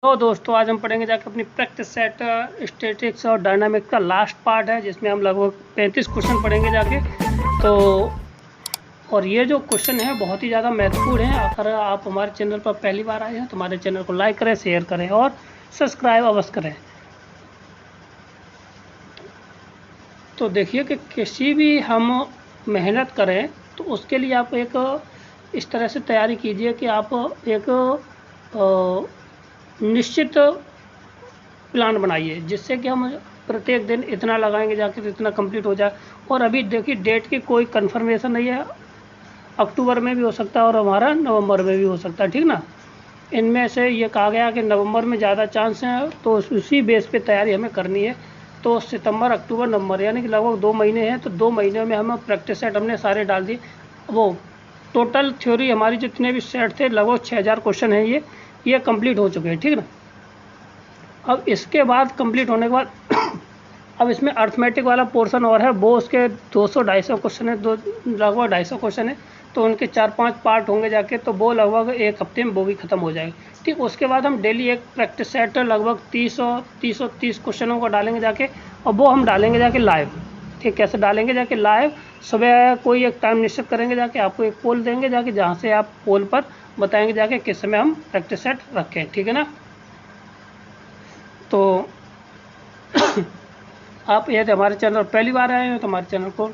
तो दोस्तों आज हम पढ़ेंगे जाकर अपनी प्रैक्टिस सेट स्टैटिक्स और डायनामिक्स का लास्ट पार्ट है, जिसमें हम लगभग 35 क्वेश्चन पढ़ेंगे जाके। तो और ये जो क्वेश्चन है बहुत ही ज़्यादा महत्वपूर्ण है। अगर आप हमारे चैनल पर पहली बार आए हैं तो हमारे चैनल को लाइक करें, शेयर करें और सब्सक्राइब अवश्य करें। तो देखिए कि किसी भी हम मेहनत करें तो उसके लिए आप एक इस तरह से तैयारी कीजिए कि आप एक निश्चित प्लान बनाइए, जिससे कि हम प्रत्येक दिन इतना लगाएंगे जाकर तो इतना कंप्लीट हो जाए। और अभी देखिए डेट की कोई कंफर्मेशन नहीं है, अक्टूबर में भी हो सकता है और हमारा नवंबर में भी हो सकता है, ठीक ना। इनमें से ये कहा गया कि नवंबर में ज़्यादा चांस हैं, तो उसी बेस पे तैयारी हमें करनी है। तो सितंबर, अक्टूबर, नवंबर यानी कि लगभग 2 महीने हैं। तो 2 महीने में हम प्रैक्टिस सेट हमने सारे डाल दिए। वो टोटल थ्योरी हमारी जितने भी सेट थे लगभग 6000 क्वेश्चन हैं, ये कंप्लीट हो चुके हैं, ठीक ना। अब इसके बाद कंप्लीट होने के बाद अब इसमें अर्थमेटिक वाला पोर्शन और है, वो उसके 200-250 क्वेश्चन है, लगभग 250 क्वेश्चन है। तो उनके 4-5 पार्ट होंगे जाके, तो वो लगभग एक हफ्ते में वो भी ख़त्म हो जाएगा, ठीक। उसके बाद हम डेली एक प्रैक्टिस सेट लगभग 30 क्वेश्चनों को डालेंगे जाके, और वो हम डालेंगे जाके लाइव, ठीक। कैसे डालेंगे जाके लाइव? सुबह कोई एक टाइम निश्चित करेंगे जाके, आपको एक पोल देंगे जाके, जहाँ से आप पोल पर बताएंगे जाके किस समय हम प्रैक्टिस सेट रखें, ठीक है ना। तो आप यदि हमारे चैनल पहली बार आए हैं तो हमारे चैनल को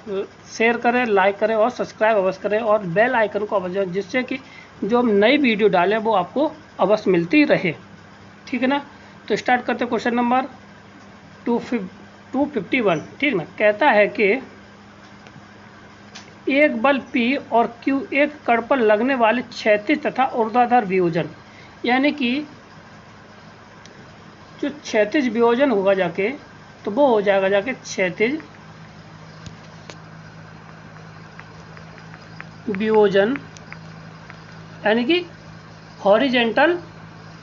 शेयर करें, लाइक करें और सब्सक्राइब अवश्य करें, और बेल आइकन को अवश्य, जिससे कि जो हम नई वीडियो डालें वो आपको अवश्य मिलती रहे, ठीक है ना। तो स्टार्ट करते क्वेश्चन नंबर 251, ठीक ना। कहता है कि एक बल P और Q एक कण पर लगने वाले क्षैतिज तथा ऊर्ध्वाधर वियोजन, यानी कि जो क्षैतिज वियोजन होगा जाके, तो वो हो जाएगा जाके क्षैतिज वियोजन, यानी कि हॉरिजेंटल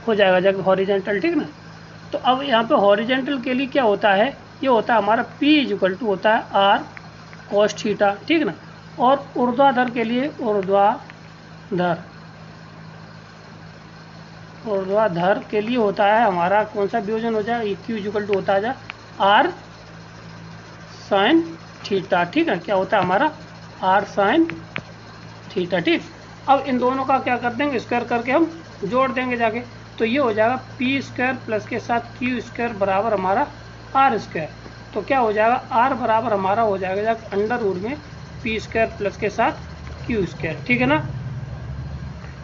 हो जाएगा जाके, हॉरिजेंटल, ठीक ना। तो अब यहाँ पे हॉरिजेंटल के लिए क्या होता है, ये होता है हमारा P इक्वल टू होता है R cos थीटा, ठीक ना। और ऊर्ध्वाधर के लिए ऊर्ध्वाधर के लिए होता है हमारा कौन सा वियोजन हो जाए, Q इक्वल टू होता है R sin थीटा, ठीक है। क्या होता है हमारा R sin थीटा, ठीक। अब इन दोनों का क्या कर देंगे, स्क्वायर करके हम जोड़ देंगे जाके। तो ये हो जाएगा पी स्क्वायर प्लस के साथ क्यू स्क्वायर बराबर हमारा आर स्क्वायर। तो क्या हो जाएगा, आर बराबर हमारा हो जाएगा जाके अंडर रूट में पी स्क्वायर प्लस के साथ क्यू स्क्वायर, ठीक है ना।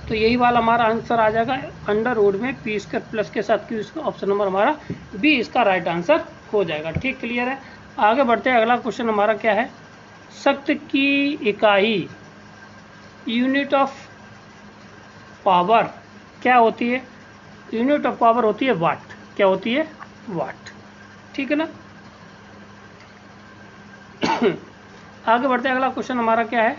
तो यही वाला हमारा आंसर आ जाएगा, अंडर रूट में पी स्क्वायर प्लस के साथ क्यू स्क्वायर। ऑप्शन नंबर हमारा बी इसका राइट आंसर हो जाएगा, ठीक। क्लियर है। आगे बढ़ते हैं, अगला क्वेश्चन हमारा क्या है, शक्ति की इकाई यूनिट ऑफ पावर क्या होती है? यूनिट ऑफ पावर होती है वाट। क्या होती है? वाट, ठीक है ना। आगे बढ़ते हैं, अगला क्वेश्चन हमारा क्या है,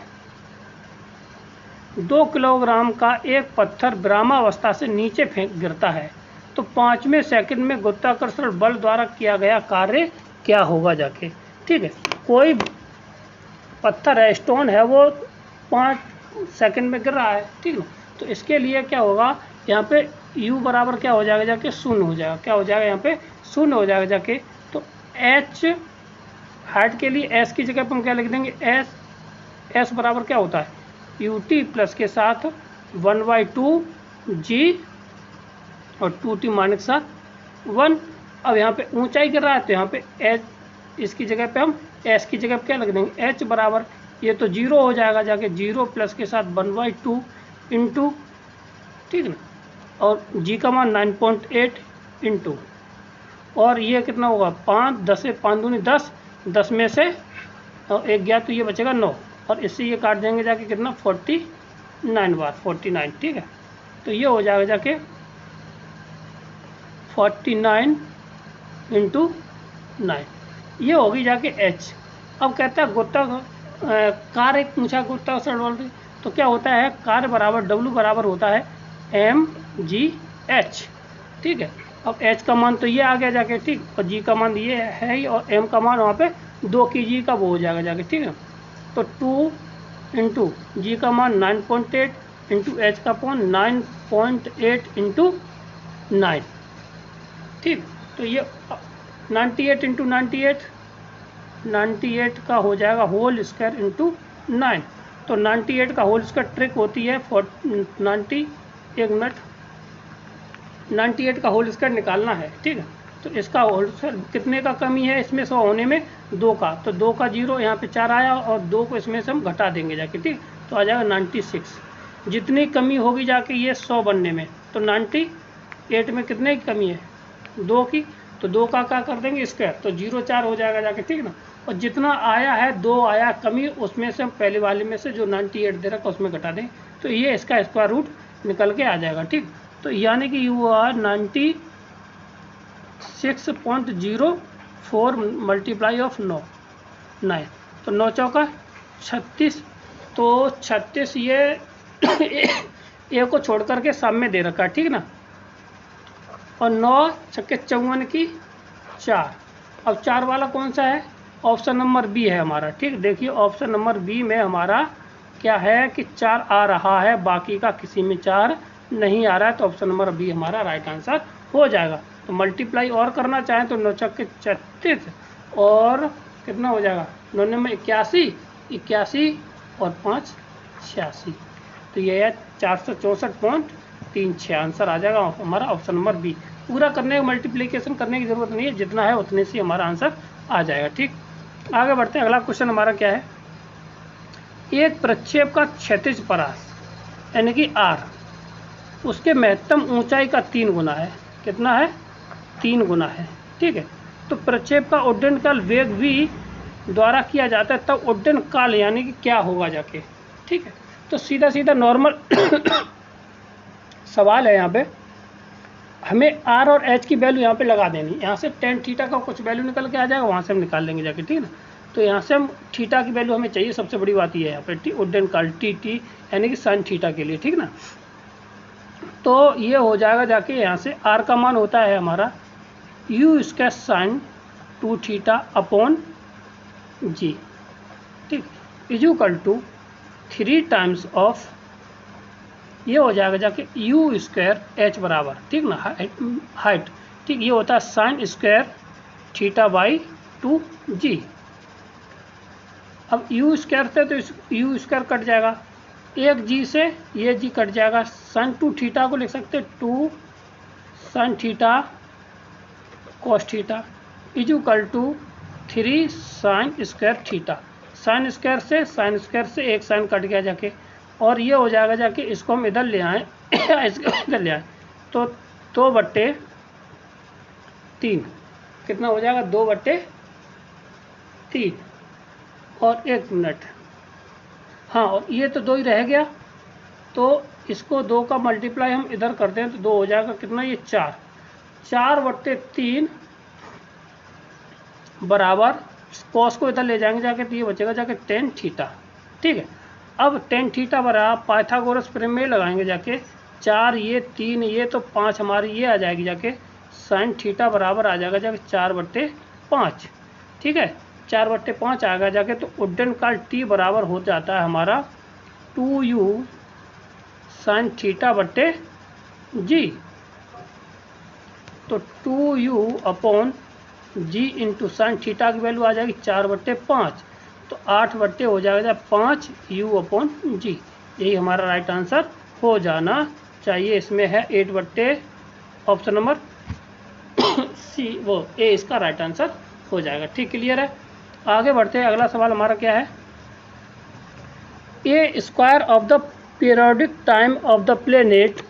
2 किलोग्राम का एक पत्थर विरामावस्था से नीचे फेंक गिरता है, तो 5वें सेकंड में गुरुत्वाकर्षण बल द्वारा किया गया कार्य क्या होगा जाके, ठीक है। कोई पत्थर है, स्टोन है, वो 5 सेकंड में गिर रहा है, ठीक ना। तो इसके लिए क्या होगा, यहाँ पे u बराबर क्या हो जाएगा जाके, 0 हो जाएगा। क्या हो जाएगा यहाँ पे, 0 हो जाएगा जाके। तो h हाइट के लिए s की जगह पर हम क्या लिख देंगे, s बराबर क्या होता है, ut प्लस के साथ 1/2 g और 2t माइनस के साथ 1। अब यहाँ पे ऊंचाई गिर रहा है, तो यहाँ पे h इसकी जगह पे हम s की जगह पे क्या लिख देंगे, h बराबर ये तो 0 हो जाएगा जाके, 0 प्लस के साथ 1/2 इंटू, ठीक ना। और g का मान 9.8 इंटू, और ये कितना होगा 5, 10 से 5 दूनी 10, 10 में से और एक गया तो ये बचेगा 9, और इससे ये काट देंगे जाके कितना 49 बार, 49, ठीक है। तो ये हो जाएगा जाके 49 इंटू 9, ये होगी जाके h। अब कहता है कार्य पूछा गुरुत्वाकर्षण बल, तो क्या होता है, कार्य बराबर W बराबर होता है mgh, ठीक है। अब h का मान तो ये आ गया जाके, ठीक, और g का मान ये है ही, और m का मान वहाँ पे 2 की g का वो हो जाएगा जाके, ठीक है। तो 2 इंटू जी का मान 9.8 इंटू h का मान 9.8 इंटू 9, ठीक। तो ये 98 इंटू 98 का हो जाएगा होल स्क्वायर इंटू 9। तो 98 का होल स्क्वायर ट्रिक होती है 90, एक मिनट, 98 का होल स्क्वायर निकालना है, ठीक है। तो इसका होल स्क्वायर कितने का कमी है इसमें 100 होने में, 2 का, तो 2 का 0 यहाँ पे 4 आया और 2 को इसमें से हम घटा देंगे जाके, ठीक। तो आ जाएगा 96। जितनी कमी होगी जाके ये 100 बनने में, तो 98 में कितने की कमी है, 2 की, तो 2 का क्या कर देंगे स्क्वायर, तो 0 4 हो जाएगा जाके, ठीक ना। और जितना आया है 2 आया कमी, उसमें से हम पहले वाले में से जो 98 दे रखा उसमें घटा दें, तो ये इसका स्क्वायर रूट निकल के आ जाएगा, ठीक। तो यानी कि यू आर 96.04 मल्टीप्लाई ऑफ 9, तो 9 चौका 36, तो 36 ये ए को छोड़ करके सब में दे रखा है, ठीक ना। और 9 छक्के 54 की 4। अब 4 वाला कौन सा है, ऑप्शन नंबर बी है हमारा, ठीक। देखिए ऑप्शन नंबर बी में हमारा क्या है कि 4 आ रहा है, बाकी का किसी में 4 नहीं आ रहा है, तो ऑप्शन नंबर बी हमारा राइट आंसर हो जाएगा। तो मल्टीप्लाई और करना चाहें तो 9 छक्के 36 और कितना हो जाएगा, 9 में 81 और 5 86, तो ये है 464.36 आंसर आ जाएगा हमारा ऑप्शन नंबर बी। पूरा करने मल्टीप्लिकेशन करने की ज़रूरत नहीं है, जितना है उतने से हमारा आंसर आ जाएगा, ठीक। आगे बढ़ते हैं, अगला क्वेश्चन हमारा क्या है, एक प्रक्षेप का क्षैतिज परास यानी कि आर, उसके महत्तम ऊंचाई का 3 गुना है, कितना है, 3 गुना है, ठीक है। तो प्रक्षेप का उड्डयन काल वेग v द्वारा किया जाता है, तब उड्डयन काल यानी कि क्या होगा जाके, ठीक है। तो सीधा सीधा नॉर्मल सवाल है, यहाँ पे हमें आर और एच की वैल्यू यहाँ पे लगा देनी, यहाँ से टेन थीटा का कुछ वैल्यू निकल के आ जाएगा, वहाँ से हम निकाल लेंगे जाके, ठीक है ना। तो यहाँ से हम थीटा की वैल्यू हमें चाहिए, सबसे बड़ी बात ये है यहाँ पे उड्डयन काल टी यानी कि साइन थीटा के लिए, ठीक ना। तो ये हो जाएगा जाके, यहाँ से आर का मान होता है हमारा u square sine 2 theta upon g, ठीक, इक्वल टू 3 टाइम्स ऑफ, ये हो जाएगा जाके यू स्क्वायर एच बराबर, ठीक ना, हाइट, ठीक, ये होता है साइन स्क्वायर थीटा बाई 2 जी। अब यू स्क्वायर से तो यू स्क्वायर कट जाएगा, एक जी से ये जी कट जाएगा, साइन 2 थीटा को लिख सकते 2 sine theta cos theta equal to 3 sine square theta, sine square से एक साइन कट गया जाके, और ये हो जाएगा जाके, इसको हम इधर ले आए इसको इधर ले आए, तो 2/3 कितना हो जाएगा, 2/3, और 1 मिनट, हाँ, और ये तो 2 ही रह गया, तो इसको 2 का मल्टीप्लाई हम इधर करते हैं तो 2 हो जाएगा कितना, ये 4/3 बराबर, कॉस को इधर ले जाएंगे जाके, तो ये बचेगा जाके 10 थीटा, ठीक है। अब 10 थीटा बराबर पाइथागोरस प्रमेय लगाएंगे जाके, 4 ये 3 ये, तो 5 हमारी ये आ जाएगी जाके, साइन थीटा बराबर आ जाएगा जाके 4/5, ठीक है, 4/5 आएगा जाके। तो उड्डयन काल टी बराबर हो जाता है हमारा 2u साइन थीटा बट्टे जी, तो 2u अपॉन जी इंटू साइन थीटा की वैल्यू आ जाएगी 4/5, तो 8 हो जाएगा 5 u अपॉन जी, यही हमारा राइट आंसर हो जाना चाहिए। इसमें है 8 ऑप्शन नंबर सी, वो ए इसका राइट आंसर हो जाएगा, ठीक, क्लियर है। आगे बढ़ते हैं, अगला सवाल हमारा क्या है, a square of the periodic time of the planet,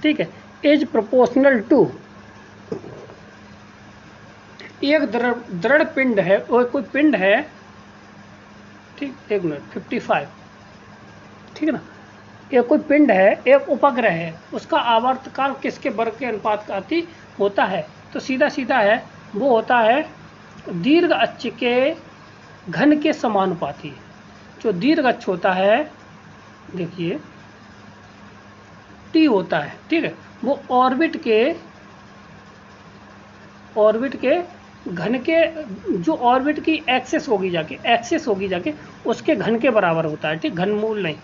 ठीक है, इज प्रोपोर्शनल टू, एक दृढ़ पिंड है, और कोई पिंड है, ठीक, 1 मिनट 55, ठीक है ना, एक कोई पिंड है, एक उपग्रह है, उसका आवर्तकाल किसके वर्ग के अनुपात का अति होता है, तो सीधा सीधा है, वो होता है दीर्घ अक्ष के घन के समानुपाती। जो दीर्घ अक्ष होता है, देखिए टी होता है, ठीक है, वो ऑर्बिट के घन के, जो ऑर्बिट की एक्सेस होगी जाके उसके घन के बराबर होता है, ठीक, घनमूल नहीं,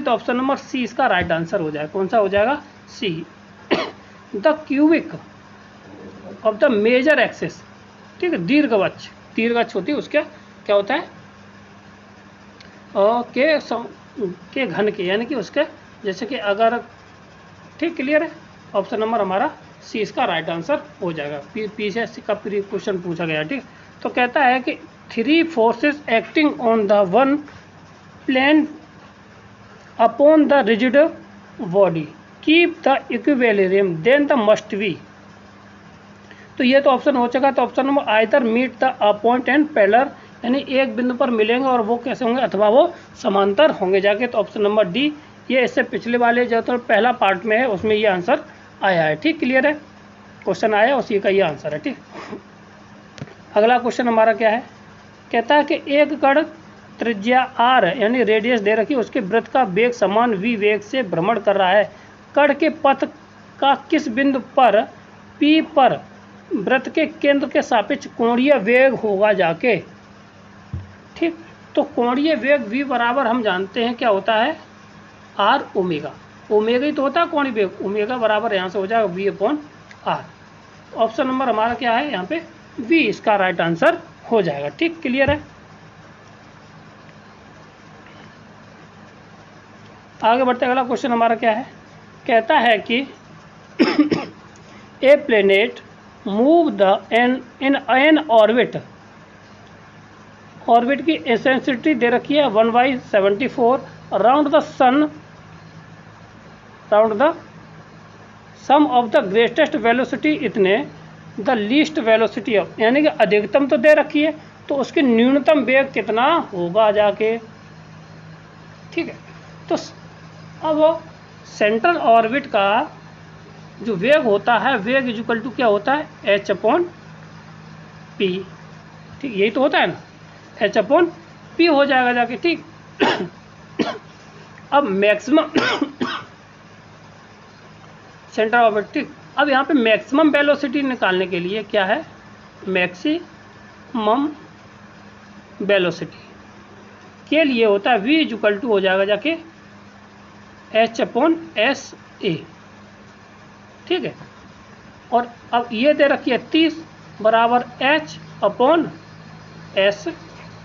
तो ऑप्शन नंबर सी इसका राइट आंसर हो जाएगा। कौन सा हो जाएगा, c. The cubic of the major axis, ठीक है, दीर्घवक्ष, दीर्घवक्ष होती है उसका क्या होता है के घन के, यानी कि उसके जैसे कि अगर, ठीक, क्लियर है। ऑप्शन नंबर हमारा सी इसका राइट आंसर हो जाएगा। पीछे का क्वेश्चन पूछा गया, ठीक। तो कहता है कि 3 forces acting on the one plane upon the rigid body keep the equilibrium then the must be. तो ये तो ऑप्शन हो चुका। तो option number either meet the a point and parallel, यानी एक बिंदु पर मिलेंगे और वो कैसे होंगे, अथवा वो समांतर होंगे जाके। तो ऑप्शन नंबर डी, ये इससे पिछले वाले जो तो पहला पार्ट में है उसमें ये आंसर आया है, ठीक, क्लियर है। क्वेश्चन आया उसी का ये आंसर है, ठीक। अगला क्वेश्चन हमारा क्या है, कहता है कि एक कण त्रिज्या आर यानी रेडियस दे रखी है, उसके वृत्त का वेग समान v वेग से भ्रमण कर रहा है। कण के पथ का किस बिंदु पर P पर वृत्त के केंद्र के सापेक्ष कोणीय वेग होगा जाके, ठीक। तो कोणीय वेग v बराबर हम जानते हैं क्या होता है, आर ओमेगा, ओमेगा ही तो होता है कोणीय वेग, ओमेगा बराबर यहाँ से हो जाएगा v upon R. Option number हमारा क्या है यहाँ पे v इसका राइट आंसर हो जाएगा, ठीक, क्लियर है। आगे बढ़ते अगला क्वेश्चन हमारा क्या है, कहता है कि a planet move the in an orbit, orbit की एसेंसिटी दे रखी है 1/74 around the sun, around the sum of the greatest velocity इतने द लीस्ट वेलोसिटी ऑफ, यानी कि अधिकतम तो दे रखी है तो उसकी न्यूनतम वेग कितना होगा जाके, ठीक है। तो अब सेंट्रल ऑर्बिट का जो वेग होता है, वेग इक्वल टू क्या होता है, h अपॉन पी, ठीक, यही तो होता है ना, h अपॉन पी हो जाएगा जाके, ठीक। अब मैक्सिमम सेंट्रल ऑर्बिट, ठीक। अब यहाँ पे मैक्सिमम वेलोसिटी निकालने के लिए क्या है, मैक्सिमम वेलोसिटी के लिए होता है v इक्वल टू हो जाएगा जाके h अपॉन एस ए, ठीक है। और अब ये दे रखी है 30 बराबर h upon S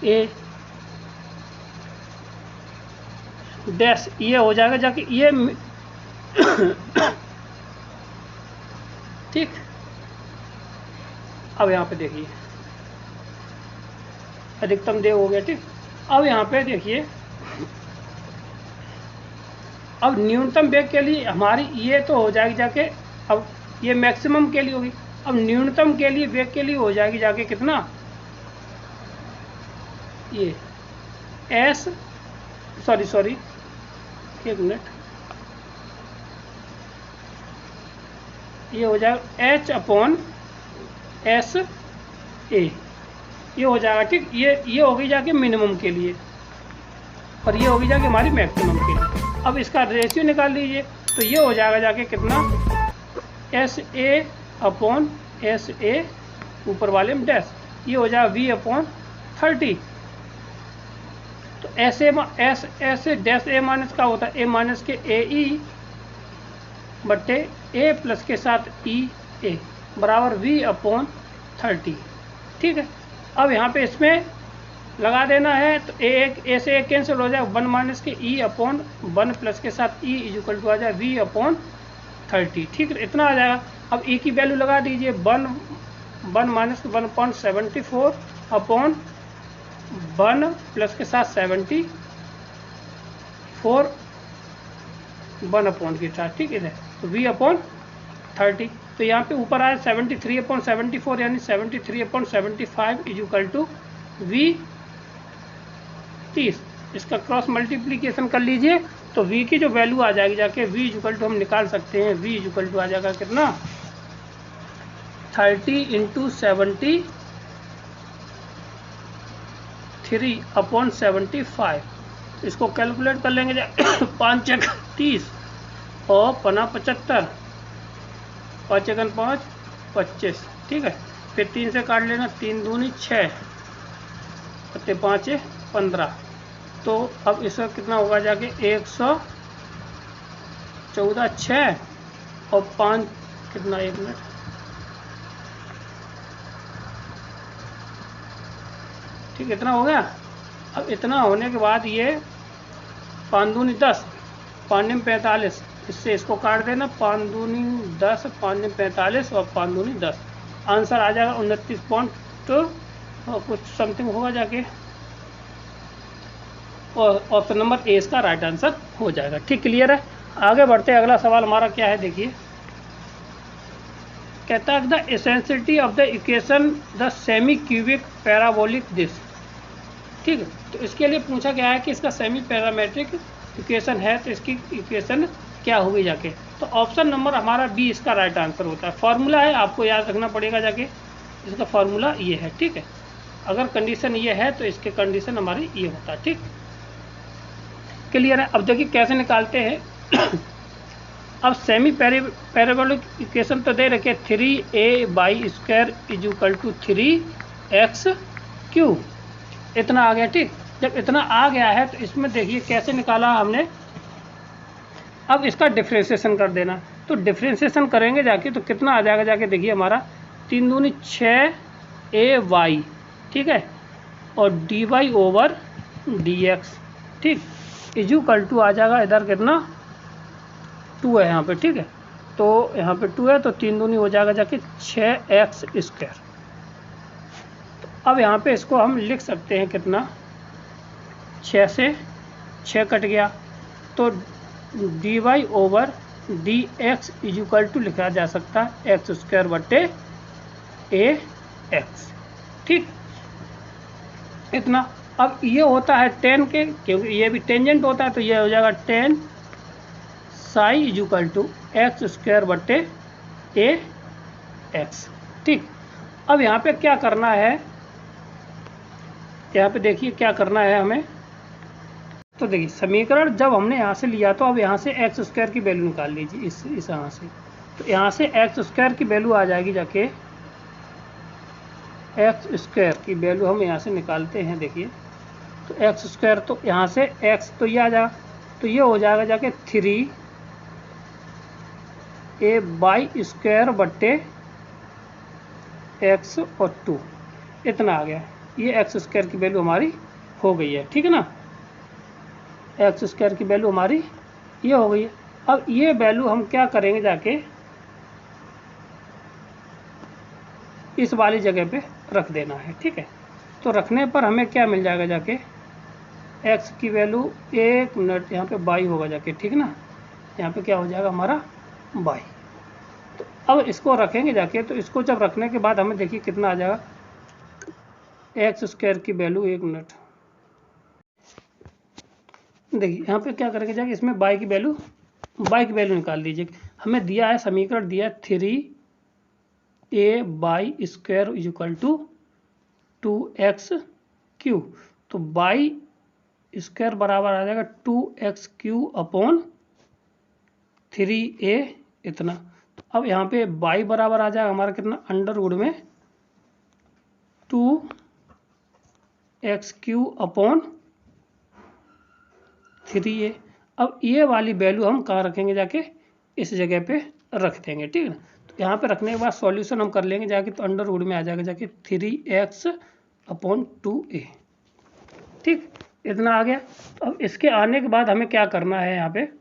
A dash, ये हो जाएगा जाके ये ठीक। अब यहाँ पे देखिए अधिकतम दे हो गया, ठीक। अब यहाँ पे देखिए, अब न्यूनतम वेग के लिए हमारी ये तो हो जाएगी जाके, अब ये मैक्सिमम के लिए होगी, अब न्यूनतम के लिए वेग के लिए हो जाएगी जाके कितना, ये एस सॉरी एक मिनट, ये हो जाएगा h अपॉन एस ए, ये हो जाएगा, ठीक। ये होगी जाके मिनिमम के लिए और ये होगी जाके हमारी मैक्सिमम के लिए। अब इसका रेशियो निकाल लीजिए, तो ये हो जाएगा जाके कितना, S A upon S A ऊपर वाले में डैश, ये हो जाएगा v अपॉन 30। तो S A dash A minus का होता है, ए माइनस के ए ई बट्टे ए प्लस के साथ ई ए बराबर v अपॉन 30, ठीक है। अब यहाँ पे इसमें लगा देना है, तो ए से ए कैंसिल हो जाएगा, 1 माइनस के ई अपॉन 1 प्लस के साथ ई इक्वल टू आ जाए v अपॉन 30, ठीक है, इतना आ जाएगा। अब ई की वैल्यू लगा दीजिए, 1 माइनस 1.74 अपॉन 1 प्लस के साथ 74 1 अपॉन के साथ, ठीक है, तो v अपॉन 30। तो यहाँ पे ऊपर आया 73/74 यानी 73/75 इक्वल टू v 30। इसका क्रॉस मल्टीप्लीकेशन कर लीजिए तो v की जो वैल्यू आ जाएगी जाके, v इक्वल टू हम निकाल सकते हैं, v इक्वल टू आ जाएगा कितना, 30 × 73/75। इसको कैलकुलेट कर लेंगे 5 × 30 और 5 5 × 5 25, ठीक है। फिर 3 से काट लेना, 3 दूनी 6 और 5 15। तो अब इसका कितना होगा जाके 114 6 और 5 कितना, 1 मिनट, ठीक, इतना हो गया। अब इतना होने के बाद ये 5 दूनी 10, 5 में 45, इससे इसको काट देना, 5 दूनी 10, 5 में 45 और 5 दूनी 10, आंसर आ जाएगा 29 पॉइंट और कुछ समथिंग होगा जाके, और ऑप्शन नंबर ए इसका राइट आंसर हो जाएगा। ठीक, क्लियर है। आगे बढ़ते हैं, अगला सवाल हमारा क्या है देखिए, कहता है the eccentricity of the equation the semi cubic parabolic dish. ठीक है, तो इसके लिए पूछा गया है कि इसका सेमी पैरामेट्रिक इक्वेशन है, तो इसकी इक्वेशन क्या होगी जाके, तो ऑप्शन नंबर हमारा बी इसका राइट आंसर होता है। फॉर्मूला है, आपको याद रखना पड़ेगा जाके, इसका फॉर्मूला ये है। ठीक है, अगर कंडीशन ये है तो इसके कंडीशन हमारी ये होता है। ठीक, क्लियर है। अब देखिए कैसे निकालते हैं अब सेमी पैराबोलिक इक्वेशन तो दे रखे 3a/² = 3x³ इतना आ गया। ठीक, जब इतना आ गया है तो इसमें देखिए कैसे निकाला हमने, अब इसका डिफ्रेंशिएशन कर देना, तो डिफ्रेंशिएशन करेंगे जाके तो कितना आ जाएगा जाके, देखिए हमारा 3 दूनी 6ay, ठीक है, और dy/dx, ठीक, = आ जाएगा इधर कितना 2 है यहाँ पे। ठीक है, तो यहाँ पे 2 है तो 3 दूनी हो जाएगा जाके 6x²। तो अब यहाँ पे इसको हम लिख सकते हैं कितना, 6 से 6 कट गया, तो dy/dx = लिखा जा सकता है x²/ax। ठीक, इतना। अब ये होता है 10 के, क्योंकि ये भी टेंजेंट होता है, तो ये हो जाएगा 10 साई = x²/ax। ठीक, अब यहाँ पे क्या करना है, यहाँ पे देखिए क्या करना है हमें, तो देखिए समीकरण जब हमने यहाँ से लिया तो अब यहाँ से x² की वैल्यू निकाल लीजिए, इस यहाँ से, तो यहाँ से x² की वैल्यू आ जाएगी जाके, x² की वैल्यू हम यहाँ से निकालते हैं। देखिए तो x², तो यहाँ से x तो ये आ जाएगा, तो ये हो जाएगा जाके 3a/² और 2 इतना आ गया। ये x² की वैल्यू हमारी हो गई है। ठीक है ना, x² की वैल्यू हमारी ये हो गई है। अब ये वैल्यू हम क्या करेंगे जाके, इस वाली जगह पे रख देना है। ठीक है, तो रखने पर हमें क्या मिल जाएगा जाके, x की वैल्यू 1 मिनट यहाँ पे 22 होगा जाके। ठीक है ना, यहाँ पे क्या हो जाएगा हमारा 22। तो अब इसको रखेंगे जाके, तो इसको जब रखने के बाद हमें देखिए कितना आ जाएगा, x² की वैल्यू 1 मिनट, देखिए यहाँ पे क्या करेंगे जाके, इसमें y की वैल्यू निकाल दीजिए। हमें दिया है, समीकरण दिया है 3a/² = 2x³, तो y² बराबर आ जाएगा 2x³/3a इतना। तो अब यहाँ पे y बराबर आ जाएगा हमारा कितना, √ 2x³/3a। अब ये वाली वैल्यू हम कहाँ रखेंगे जाके, इस जगह पे रख देंगे। ठीक है ना, तो यहाँ पे रखने के बाद सॉल्यूशन हम कर लेंगे जाके, तो √ में आ जाएगा जाके 3x/2a। ठीक, इतना आ गया। तो अब इसके आने के बाद हमें क्या करना है, यहाँ पे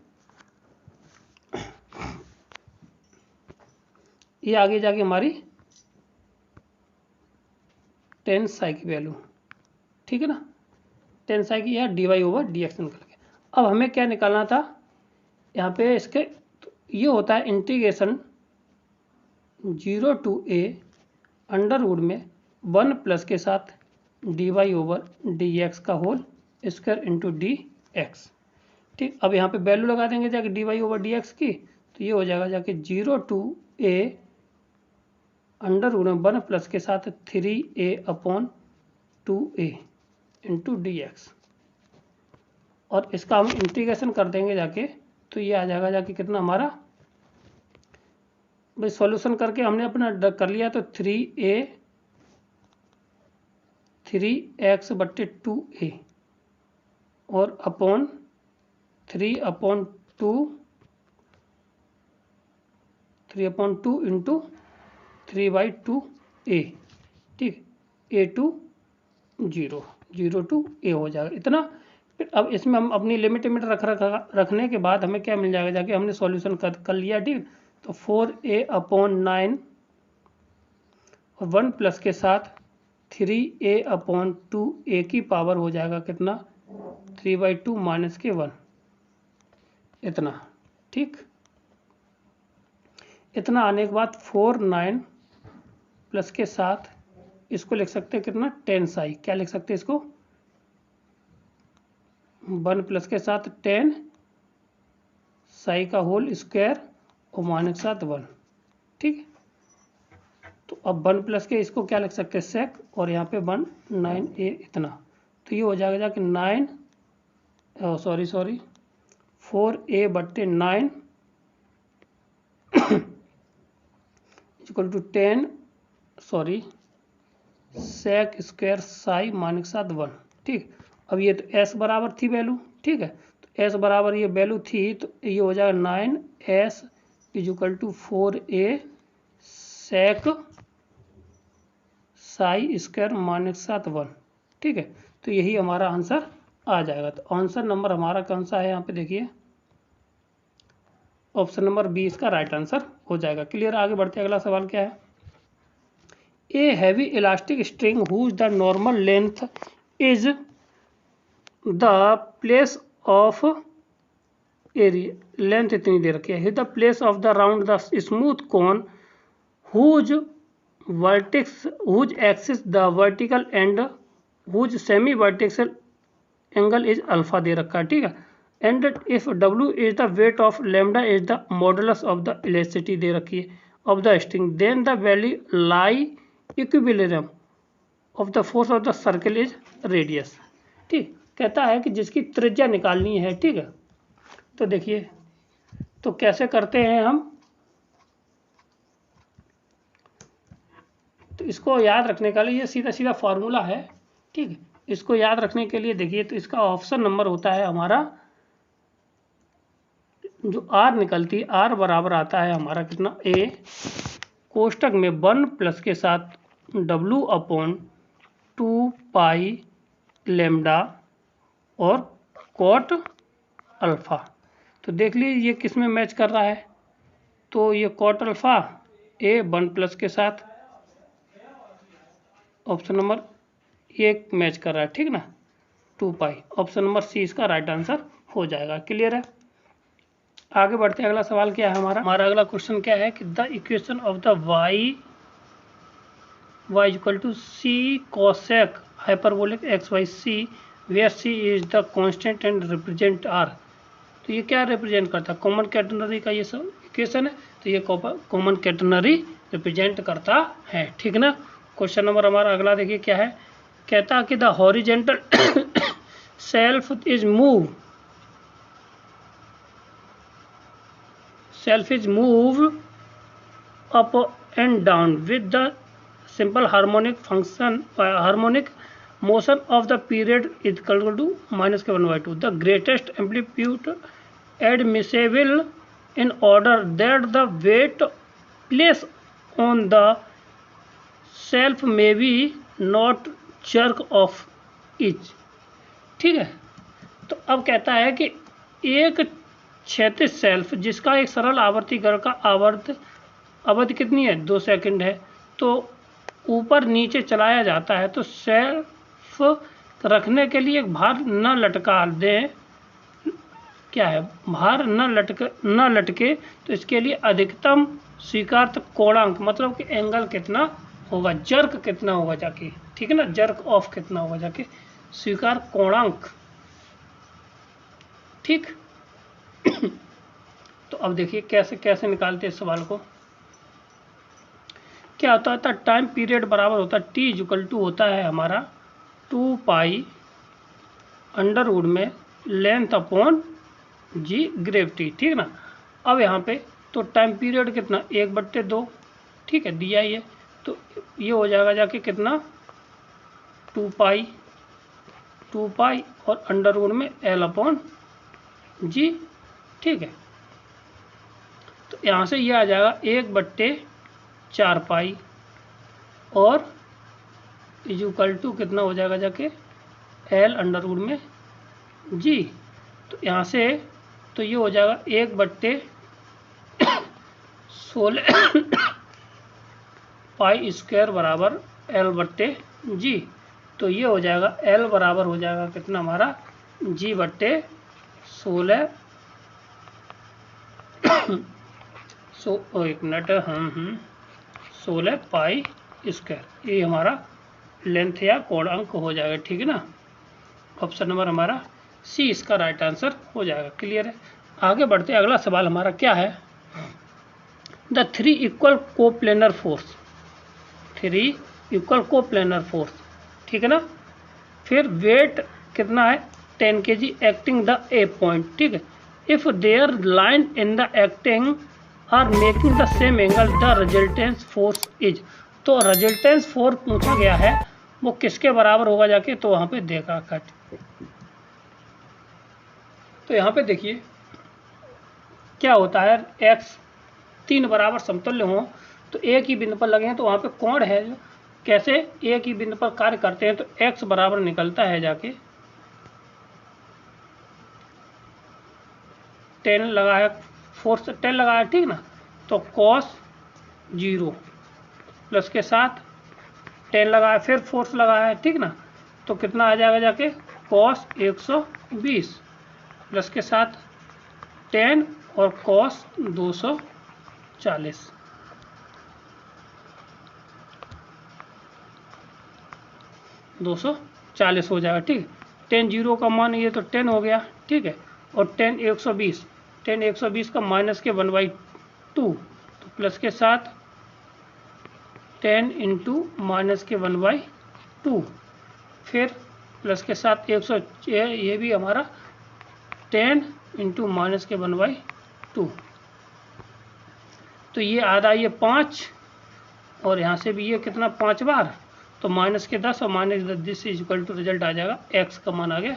ये आगे जाके हमारी 10 साई की वैल्यू, ठीक है ना, 10 साई की, यहाँ dy/dx निकल गया। अब हमें क्या निकालना था, यहाँ पे इसके तो ये होता है इंटीग्रेशन 0 to a √ में 1 प्लस के साथ dy/dx का होल स्क्वायर इंटू dx। ठीक, अब यहाँ पे वैल्यू लगा देंगे जाके dy/dx की, तो ये हो जाएगा जाके 0 to a √ में 1 प्लस के साथ 3a/2a इंटू dx, और इसका हम इंटीग्रेशन कर देंगे जाके, तो ये आ जाएगा जाके कितना हमारा, भाई सॉल्यूशन करके हमने अपना कर लिया, तो 3x/2a और अपॉन 3/2 इंटू 3/2a। ठीक, a2 0, 0 to a हो जाएगा इतना। फिर अब इसमें हम अपनी लिमिट रखने के बाद हमें क्या मिल जाएगा, जाके हमने सॉल्यूशन कर लिया, ठीक। तो 4a/9 और 1 प्लस के साथ 3a/2 a की पावर हो जाएगा कितना, 3/2 माइनस के 1 इतना, ठीक। इतना आने के बाद 4/9 प्लस के साथ इसको लिख सकते हैं कितना, 10 साई, क्या लिख सकते हैं इसको, 1 प्लस के साथ 10 साई का होल स्क्वायर और माइनस के साथ 1, ठीक। तो अब 1 प्लस के इसको क्या लिख सकते हैं, सेक, और यहाँ पे 1 9a इतना। तो ये हो जाएगा जाके 4a/9 equal to 10 sec square psi minus के साथ 1, ठीक। अब ये तो s बराबर थी वैल्यू, ठीक है। तो s बराबर ये वैल्यू थी, तो ये हो जाएगा 9s equal to 4a sec psi square minus के साथ 1, ठीक है। तो यही हमारा आंसर आ जाएगा। तो आंसर नंबर हमारा कौन सा है, यहाँ पे देखिए ऑप्शन नंबर 20 इसका राइट आंसर हो जाएगा। क्लियर, आगे बढ़ते अगला सवाल क्या है। A heavy elastic string whose the normal length is the place of area, length इतनी दे रखी है, the place of the round the smooth cone whose vertex whose axis the vertical and whose semi vertical angle is alpha दे रखा है, ठीक है। And if W is the weight of lambda is the modulus of the elasticity दे रखी है of the string, then the value lie equilibrium of the force of the circle is radius, ठीक। कहता है कि जिसकी त्रिज्या निकालनी है, ठीक है। तो देखिए, तो कैसे करते हैं हम, तो इसको याद रखने के लिए ये सीधा सीधा फॉर्मूला है, ठीक है। इसको याद रखने के लिए देखिए, तो इसका ऑप्शन नंबर होता है हमारा, जो R निकलती है, R बराबर आता है हमारा कितना, A कोष्टक में 1 प्लस के साथ W/2 पाई लेमडा और कॉट अल्फा। तो देख लीजिए ये किस में मैच कर रहा है, तो ये कॉट अल्फा A 1 प्लस के साथ ऑप्शन नंबर 1 मैच कर रहा है, ठीक ना, 2 पाई। ऑप्शन नंबर सी इसका राइट आंसर हो जाएगा। क्लियर है, आगे बढ़ते हैं। अगला सवाल क्या है हमारा अगला क्वेश्चन क्या है कि the equation of the y equal to C cosec hyperbolic XYC where c is the constant and represent r। तो ये क्या रिप्रेजेंट करता है, कॉमन कैटेनरी का ये सब इक्वेशन है, तो ये कॉमन कैटेनरी रिप्रेजेंट करता है, ठीक ना। क्वेश्चन नंबर हमारा अगला देखिए क्या है, कहता कि the horizontal self is move up and down with the simple harmonic motion of the period is equal to -1/2. The greatest amplitude admissible in order that the weight placed on the self may be not jerk of each, ठीक है। तो अब कहता है कि एक क्षैतिज self जिसका एक सरल आवर्ती गण का अवधि कितनी है, 2 सेकंड है, तो ऊपर नीचे चलाया जाता है, तो सेल्फ रखने के लिए एक भार न लटका दें, क्या है, भार न लटके, तो इसके लिए अधिकतम स्वीकार्य कोणांक मतलब कि एंगल कितना होगा, जर्क कितना होगा जाके, ठीक है ना, जर्क ऑफ कितना होगा जाके, स्वीकार कोणांक, ठीक। तो अब देखिए कैसे निकालते हैं इस सवाल को। क्या होता है, टाइम पीरियड बराबर होता है T इक्वल टू होता है हमारा 2 पाई अंडरवुड में लेंथ अपॉन जी ग्रेविटी, ठीक ना। अब यहाँ पे तो टाइम पीरियड कितना 1/2, ठीक है, दिया ही है, तो ये हो जाएगा जाके कितना 2 पाई और अंडरवुड में L अपॉन जी, ठीक है। तो यहाँ से ये आ जाएगा 1/4 पाई और इज इक्वल टू कितना हो जाएगा जाके एल अंडर रूट में जी। तो यहाँ से तो ये हो जाएगा 1/16 पाई स्क्वायर बराबर L/G। तो ये हो जाएगा L बराबर हो जाएगा कितना हमारा G/16 एक मिनट 16 पाई स्क्वायर, ये हमारा लेंथ या कोण अंक हो जाएगा। ठीक है ना, ऑप्शन नंबर हमारा सी इसका राइट आंसर हो जाएगा। क्लियर है। आगे बढ़ते अगला सवाल हमारा क्या है, the 3 equal coplanar force, 3 equal coplanar force, ठीक है ना। फिर वेट कितना है 10 kg acting the a point, ठीक है। If their line in the acting are making the same angle the resultant force is. तो रिजल्टेंस फोर्स पूछा गया है वो किसके बराबर होगा जाके, तो वहाँ पे देखा कट। तो यहाँ पे देखिए क्या होता है, एक्स 3 बराबर समतुल्य हो तो एक ही बिंदु पर लगे हैं, तो वहाँ पे कोण है जो कैसे एक ही बिंदु पर कार्य करते हैं, तो एक्स बराबर निकलता है जाके 10 लगाया, फोर्स 10 लगाया, ठीक ना। तो cos 0 प्लस के साथ 10 लगाया, फिर फोर्स लगाया, ठीक ना। तो कितना आ जाएगा जाके cos 120 प्लस के साथ 10 और cos 240 240 हो जाएगा, ठीक है। 10 0 का मान ये तो 10 हो गया, ठीक है। और 10 120 का माइनस के 1/2 तो प्लस के साथ 10 इंटू माइनस के 1/2 फिर प्लस के साथ 100, ये भी हमारा 10 इंटू माइनस के 1/2। तो ये आधा ये 5 और यहाँ से भी ये कितना 5 बार, तो माइनस के 10 और minus 10 this is equal to result आ जाएगा एक्स का मान आ गया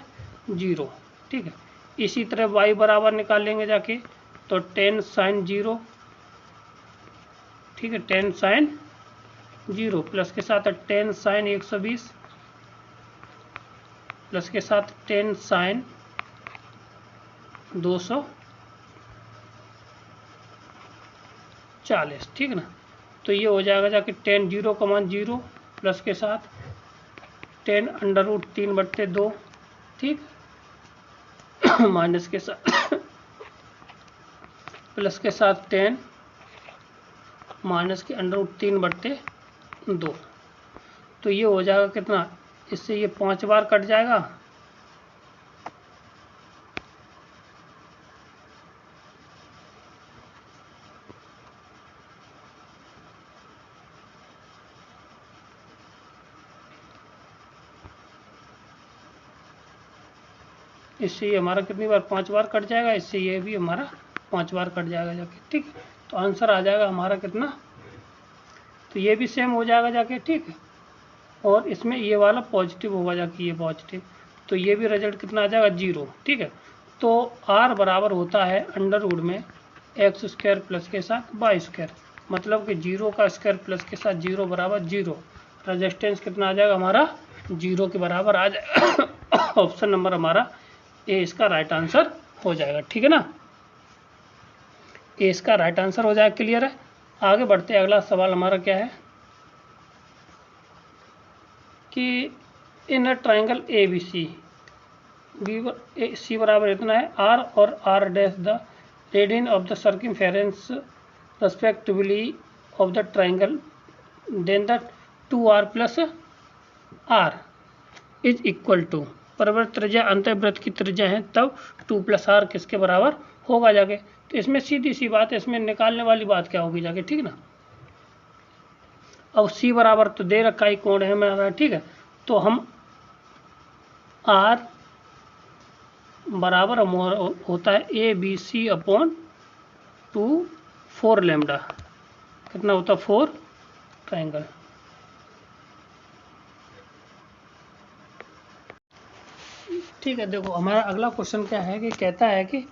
0, ठीक है। इसी तरह y बराबर निकाल लेंगे जाके, तो 10 sin 0, ठीक है, 10 sin 0 प्लस के साथ 10 sin 120 प्लस के साथ 10 sin 240, ठीक ना। तो ये हो जाएगा जाके 10 0 का मान 0 प्लस के साथ 10 अंडर रूट 3/2, ठीक, माइनस के साथ प्लस के साथ 10 माइनस के अंडर रूट 3/2। तो ये हो जाएगा कितना, इससे ये 5 बार कट जाएगा, इससे ये हमारा कितनी बार 5 बार कट जाएगा, इससे ये भी हमारा 5 बार कट जाएगा जाके, ठीक। तो आंसर आ जाएगा हमारा कितना, तो ये भी सेम हो जाएगा जाके, ठीक है। और इसमें ये वाला पॉजिटिव होगा जाके, ये पॉजिटिव, तो ये भी रिजल्ट कितना आ जाएगा 0, ठीक है। तो r बराबर होता है अंडर रूट में एक्स स्क्वायर प्लस के साथ वाई स्क्वायर, मतलब कि 0 का स्क्वायर प्लस के साथ 0 बराबर 0। रेजिस्टेंस कितना आ जाएगा हमारा 0 के बराबर आ जाएगा। ऑप्शन नंबर हमारा ए इसका राइट आंसर हो जाएगा, ठीक है ना। ए इसका राइट आंसर हो जाएगा। क्लियर है। आगे बढ़ते अगला सवाल हमारा क्या है कि इन a triangle A B C, सी बराबर इतना है आर और r dash the radian of the circumference respectively of the triangle, then the 2r plus r is equal to, परिवृत्त त्रिज्या अंतःवृत्त की त्रिज्या है, तब 2 + r किसके बराबर होगा जाके। तो इसमें सीधी सी बात है, इसमें निकालने वाली बात क्या होगी जाके, ठीक ना। अब c बराबर तो दे रखा ही कोण है मेरा, ठीक है। तो हम r बराबर होता है ABC/2 4 लैम्डा, कितना होता है 4 ट्राइंगल। ठीक है, देखो हमारा अगला क्वेश्चन क्या है कि कहता है कि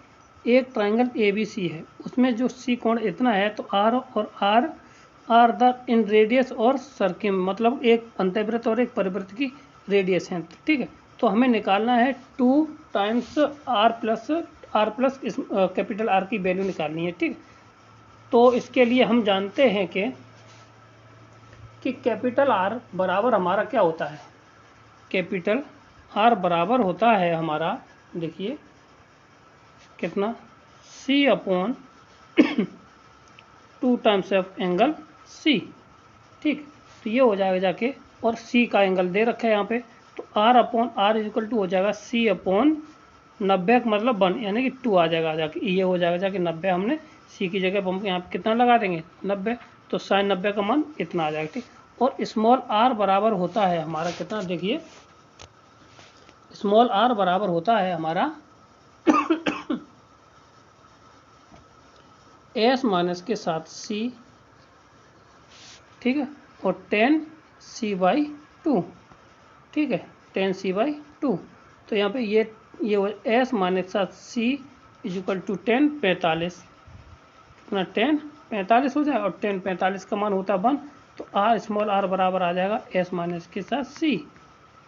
एक ट्राइंगल ABC है, उसमें जो C कोण इतना है, तो R और R are the in radius और सर्किम, मतलब एक अंतःवृत्त और एक परिवृत्त की रेडियस है, ठीक है। तो हमें निकालना है 2 टाइम्स आर प्लस इस कैपिटल आर की वैल्यू निकालनी है, ठीक। तो इसके लिए हम जानते हैं कि कैपिटल आर बराबर हमारा क्या होता है, कैपिटल आर बराबर होता है हमारा, देखिए कितना, c upon 2 times of angle c, ठीक। तो ये हो जाएगा जाके, और सी का एंगल दे रखा है यहाँ पे, तो R upon R equal to हो जाएगा सी अपॉन 90 का मतलब 1, यानी कि 2 आ जाएगा जाके, ये हो जाएगा जाके 90। हमने सी की जगह हम यहाँ पे कितना लगा देंगे 90, तो साइन 90 का मान इतना आ जाएगा, ठीक। और स्मॉल आर बराबर होता है हमारा कितना, देखिए स्मॉल आर बराबर होता है हमारा एस माइनस के साथ सी, ठीक है, और 10 सी बाई 2, ठीक है, 10 सी बाई 2। तो यहाँ पे ये एस माइनस के साथ सी इजिकल टू 10 45, कितना 10 45 हो जाए, और 10 45 का मान होता है 1, तो आर स्मॉल आर बराबर आ जाएगा एस माइनस के साथ सी,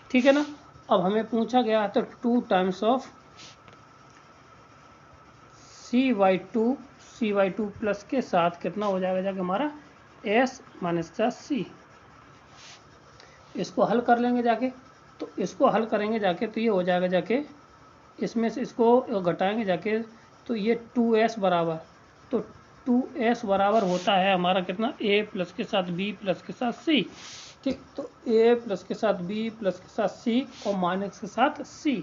ठीक है ना। अब हमें पूछा गया तो 2 times of C by 2 plus के साथ कितना हो जाएगा जाके हमारा एस माइनस का सी। इसको हल कर लेंगे जाके, तो इसको हल करेंगे जाके तो ये हो जाएगा जाके, इसमें से इसको घटाएंगे जाके, तो ये 2s बराबर, तो 2s बराबर होता है हमारा कितना, a प्लस के साथ b प्लस के साथ c, ठीक। तो a प्लस के साथ b प्लस के साथ c और माइनस के साथ c,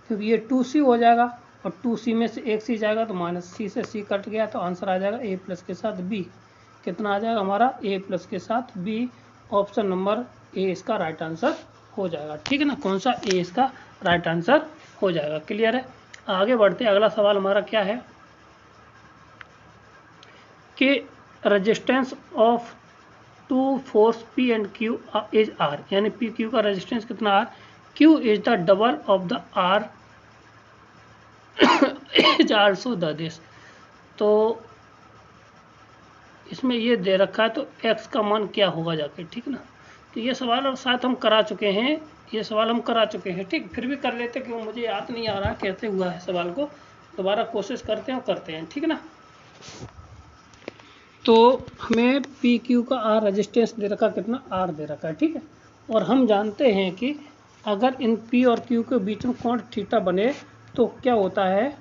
क्योंकि ये 2c हो जाएगा और 2c में से एक c जाएगा तो माइनस c से c कट गया, तो आंसर आ जाएगा a प्लस के साथ b, कितना आ जाएगा हमारा a प्लस के साथ b, ऑप्शन नंबर ए इसका राइट आंसर हो जाएगा, ठीक है ना। कौन सा, ए इसका राइट आंसर हो जाएगा, क्लियर है। आगे बढ़ते, अगला सवाल हमारा क्या है कि resistance of 2 force P and Q is R, यानी पी क्यू का रेजिस्टेंस कितना R, Q is the double of the R is also the this. तो इसमें ये दे रखा है, तो x का मान क्या होगा जाके, ठीक ना। तो ये सवाल और साथ हम करा चुके हैं, ये सवाल हम करा चुके हैं, ठीक। फिर भी कर लेते, क्यों मुझे याद नहीं आ रहा कैसे हुआ है सवाल को, दोबारा कोशिश करते हैं और करते हैं, ठीक है ना। तो हमें पी क्यू का आर रेजिस्टेंस दे रखा, कितना आर दे रखा है, ठीक है। और हम जानते हैं कि अगर इन पी और क्यू के बीच में कोण थीटा बने तो क्या होता है,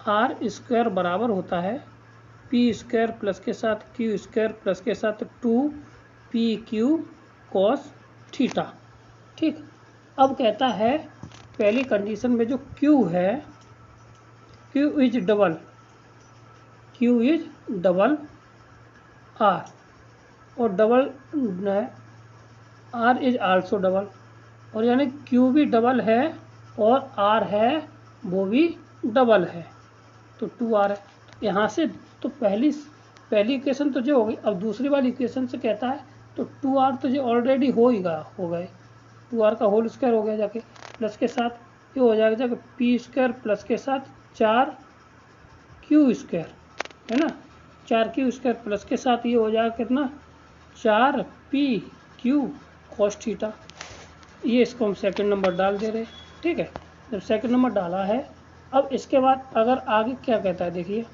आर स्क्वायर बराबर होता है पी स्क्वायर प्लस के साथ क्यू स्क्वायर प्लस के साथ 2pq cos थीटा, ठीक। अब कहता है पहली कंडीशन में जो q है, q इज डबल आर, और double R is also double, और यानी q भी डबल है और r है वो भी डबल है, तो 2r है। तो यहाँ से तो पहली इक्वेशन तो जो हो गई, अब दूसरी वाली इक्वेशन से कहता है तो 2r तो जो ऑलरेडी हो गए 2r का होल स्क्वायर हो गया जाके, प्लस के साथ ये हो जाएगा जाके पी स्क्वायर प्लस के साथ 4q स्क्वायर, है ना, 4q स्क्वायर प्लस के साथ ये हो जाएगा कितना 4pq cos थीटा। ये इसको हम सेकंड नंबर डाल दे रहे, ठीक है। जब सेकंड नंबर डाला है, अब इसके बाद अगर आगे क्या कहता है देखिए,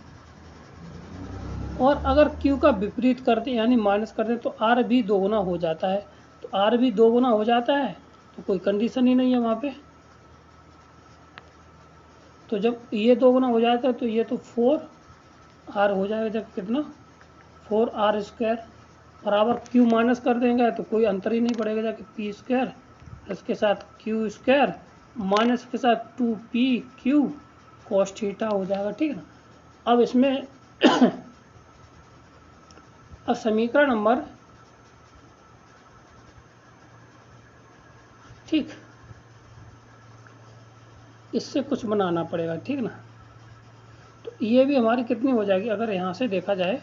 और अगर Q का विपरीत कर दें यानी माइनस कर दें तो R भी दोगुना हो जाता है, तो R भी दोगुना हो जाता है तो कोई कंडीशन ही नहीं है वहाँ पे। तो जब ये दोगुना हो जाता है तो ये तो 4R हो जाएगा, जब कितना 4R स्क्वायर बराबर Q माइनस कर देंगे तो कोई अंतर ही नहीं पड़ेगा, जाके पी स्क्वायर प्लस के साथ क्यू स्क्वायर माइनस के साथ 2pq cos थीटा हो जाएगा, ठीक है ना। अब इसमें अब समीकरण नंबर, ठीक, इससे कुछ बनाना पड़ेगा, ठीक ना। तो ये भी हमारी कितनी हो जाएगी, अगर यहाँ से देखा जाए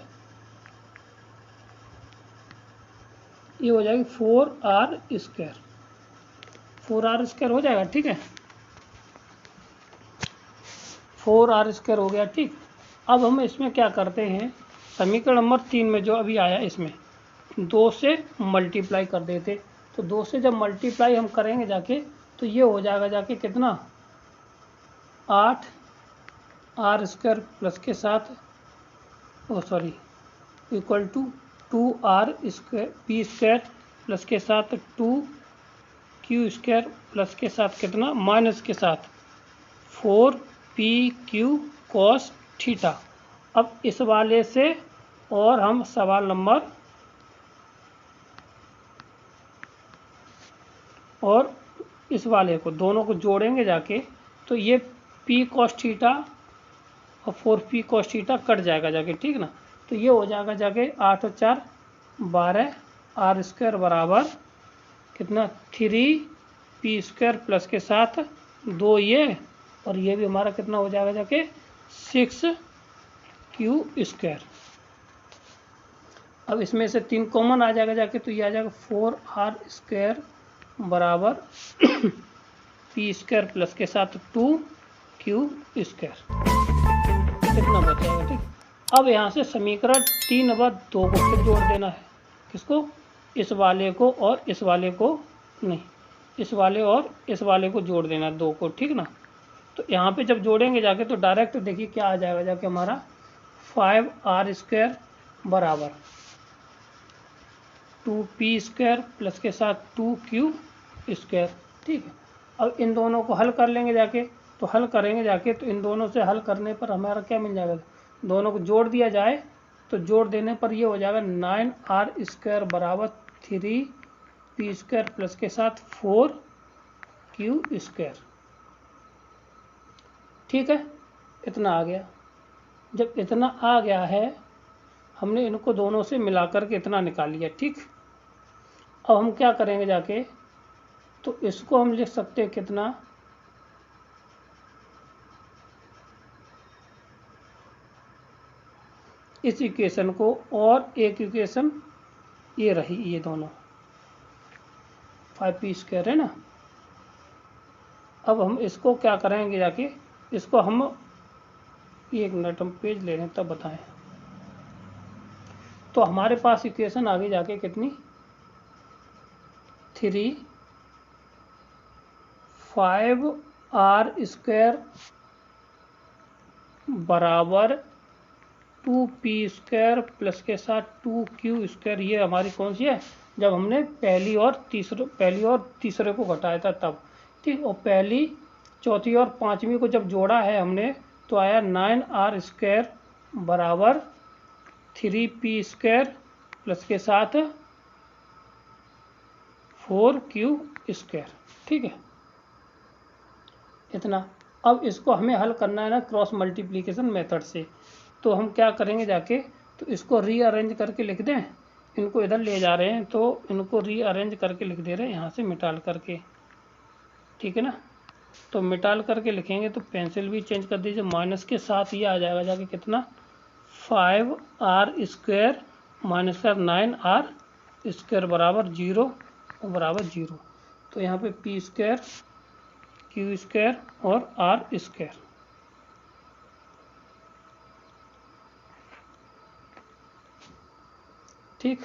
ये हो जाएगी 4r स्क्वायर हो जाएगा, ठीक है, 4r स्क्वायर हो गया, ठीक। अब हम इसमें क्या करते हैं समीकरण नंबर 3 में जो अभी आया इसमें 2 से मल्टीप्लाई कर देते, तो 2 से जब मल्टीप्लाई हम करेंगे जाके तो ये हो जाएगा जाके कितना 8 आर स्क्वायर प्लस के साथ equal to 2r square P square plus के साथ 2q स्क्वायर प्लस के साथ कितना माइनस के साथ 4pq cos थीटा। अब इस वाले से और हम सवाल नंबर और इस वाले को दोनों को जोड़ेंगे जाके तो ये p cos थीटा और 4p cos थीटा कट जाएगा जाके, ठीक ना। तो ये हो जाएगा जाके 8 और 4 12 आर स्क्वायर बराबर कितना 3p स्क्वायर प्लस के साथ 2 ये और ये भी हमारा कितना हो जाएगा जाके 6q स्क्वायर। अब इसमें से 3 कॉमन आ जाएगा जाके तो ये आ जाएगा 4r स्क्वायर बराबर p स्क्वायर प्लस के साथ 2q स्क्वायर कितना बचेगा, ठीक। अब यहाँ से समीकरण 3 व 2 को फिर जोड़ देना है, किसको इस वाले को और इस वाले को नहीं, इस वाले और इस वाले को जोड़ देना 2 को, ठीक ना। तो यहाँ पे जब जोड़ेंगे जाके तो डायरेक्ट देखिए क्या आ जाएगा जाके हमारा 5r स्क्वायर बराबर 2p स्क्वायर प्लस के साथ 2q स्क्वायर, ठीक है। अब इन दोनों को हल कर लेंगे जाके, तो हल करेंगे जाके तो इन दोनों से हल करने पर हमारा क्या मिल जाएगा, दोनों को जोड़ दिया जाए तो जोड़ देने पर ये हो जाएगा 9r स्क्वायर बराबर 3p स्क्वायर प्लस के साथ 4q स्क्वायर, ठीक है। इतना आ गया। जब इतना आ गया है हमने इनको दोनों से मिलाकर के इतना निकाल लिया, ठीक। अब हम क्या करेंगे जाके तो इसको हम लिख सकते हैं कितना इस इक्वेशन को और एक इक्वेशन ये रही, ये दोनों 5p स्क्वायर है ना। अब हम इसको क्या करेंगे जाके इसको हम 1 मिनट हम पेज ले रहे हैं तब बताएं। तो हमारे पास इक्वेशन आगे जाके कितनी 5r स्क्वायर बराबर 2p स्क्वायर प्लस के साथ 2q स्क्वायर, ये हमारी कौन सी है, जब हमने पहली और तीसरे को घटाया था तब, ठीक। और पहली चौथी और पांचवी को जब जोड़ा है हमने तो आया 9r स्क्वायर बराबर 3p स्क्वायर प्लस के साथ 4q स्क्वायर, ठीक है। इतना। अब इसको हमें हल करना है ना क्रॉस मल्टीप्लिकेशन मेथड से, तो हम क्या करेंगे जाके तो इसको रीअरेंज करके लिख दें, इनको इधर ले जा रहे हैं तो इनको रीअरेंज करके लिख दे रहे हैं यहाँ से मिटाल करके, ठीक है ना। तो मिटाल करके लिखेंगे तो पेंसिल भी चेंज कर दीजिए, माइनस के साथ ये आ जाएगा जाके कितना 5r स्क्वायर माइनस का 9r स्क्वायर बराबर 0 बराबर 0। तो यहाँ पे p स्क्वायर q स्क्वायर और r स्क्वायर, ठीक।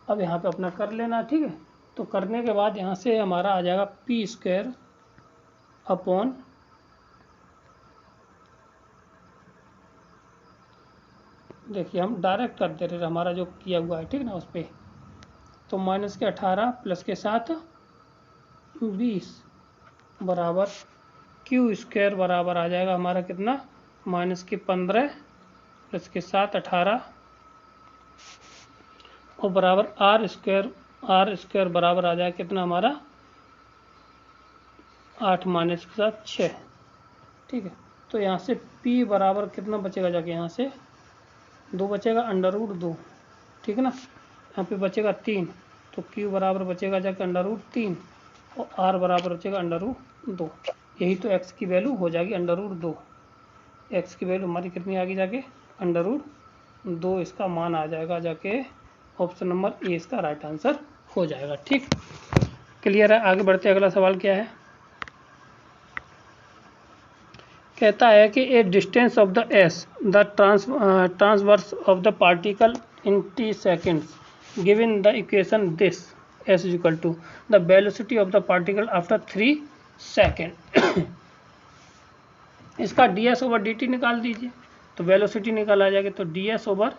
अब यहाँ पे अपना कर लेना, ठीक है। तो करने के बाद यहाँ से हमारा आ जाएगा p स्क्वायर अपॉन देखिए हम डायरेक्ट कर दे रहे हमारा जो किया हुआ है, ठीक ना, उस पर। तो माइनस के 18 प्लस के साथ 20 बराबर q स्क्वायर बराबर आ जाएगा हमारा कितना माइनस के 15 प्लस के साथ 18 और बराबर r स्क्वायर बराबर आ जाएगा कितना हमारा 8 माइनस के साथ 6, ठीक है। तो यहाँ से p बराबर कितना बचेगा जाके यहाँ से 2 बचेगा √2, ठीक है ना। यहाँ पे बचेगा 3, तो q बराबर बचेगा जाके √3 और r बराबर बचेगा √2। यही तो x की वैल्यू हो जाएगी √2। x की वैल्यू हमारी कितनी आ गई जाके √2, इसका मान आ जाएगा जाके ऑप्शन नंबर ए इसका राइट आंसर हो जाएगा, ठीक। क्लियर है। आगे बढ़ते अगला सवाल क्या है। कहता है कि a distance of the s the transverse of the particle in t seconds given the equation this s is equal to the velocity of the particle after 3 second. इसका d s over d t निकाल दीजिए, तो velocity निकाल आ जाएगी, तो d s over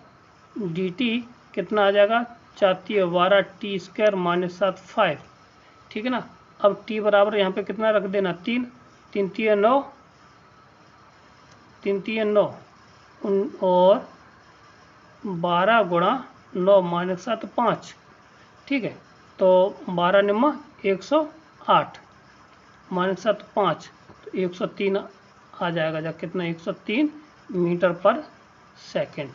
d t कितना आ जाएगा 4×12 टी स्क्वायर माइनस 7 5, ठीक है ना। अब टी बराबर यहाँ पे कितना रख देना 3, 3 3 9, 3 3 9 और 12 गुणा 9 माइनस 7 5, ठीक है। तो 12 निम्मा 108 माइनस 7 5, तो 103 आ जाएगा, जब कितना 103 मीटर पर सेकेंड।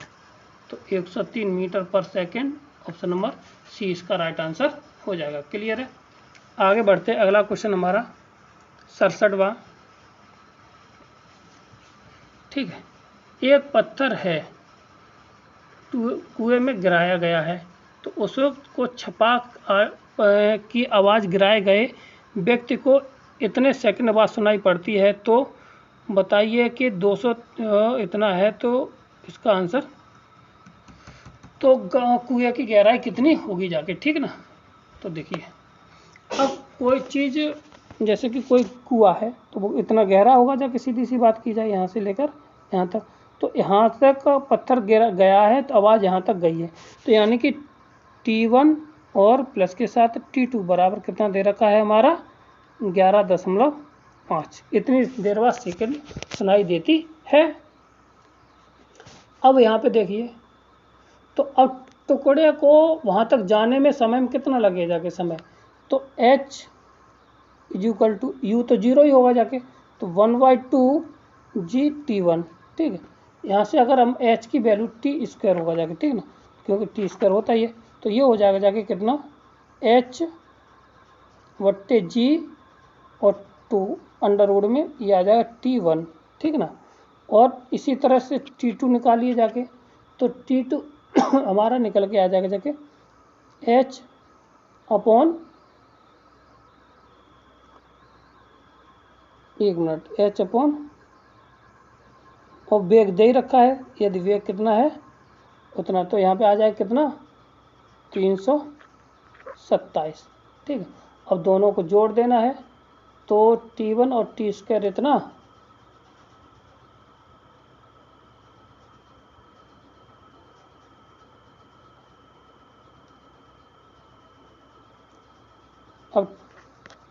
तो 103 मीटर पर सेकेंड, ऑप्शन नंबर सी इसका राइट आंसर हो जाएगा। क्लियर है। आगे बढ़ते हैं, अगला क्वेश्चन हमारा 67वां, ठीक है। एक पत्थर है कुएं में गिराया गया है, तो उस वक्त को छपाक की आवाज़ गिराए गए व्यक्ति को इतने सेकंड बाद सुनाई पड़ती है, तो बताइए कि 200 इतना है, तो इसका आंसर तो कुएं की गहराई कितनी होगी जाके, ठीक ना। तो देखिए, अब कोई चीज़ जैसे कि कोई कुआं है तो वो इतना गहरा होगा, जाके सीधी सी बात की जाए यहाँ से लेकर यहाँ तक, तो यहाँ तक पत्थर गिरा गया है तो आवाज़ यहाँ तक गई है, तो यानी कि T1 और प्लस के साथ T2 बराबर कितना दे रखा है हमारा 11.5, इतनी देर बाद सेकंड सुनाई देती है। अब यहाँ पे देखिए, तो अब टुकड़े को वहाँ तक जाने में समय में कितना लगेगा जाके समय, तो h is equal to u तो 0 ही होगा जाके, तो 1/2 जी T1, ठीक है। यहाँ से अगर हम h की वैल्यू टी स्क्वायर होगा जाके, ठीक है ना, क्योंकि टी स्क्वायर होता ही है, तो ये हो जाएगा जाके कितना h/g और 2 अंडर रूट में ये आ जाएगा T1, ठीक है ना। और इसी तरह से T2 निकालिए जाके, तो T2 हमारा निकल के आ जाएगा जाके h अपॉन h अपॉन, और वेग दे ही रखा है, यदि वेग कितना है उतना, तो यहाँ पे आ जाएगा कितना 327, ठीक है। अब दोनों को जोड़ देना है, तो T1 और टी स्क्वायर इतना, अब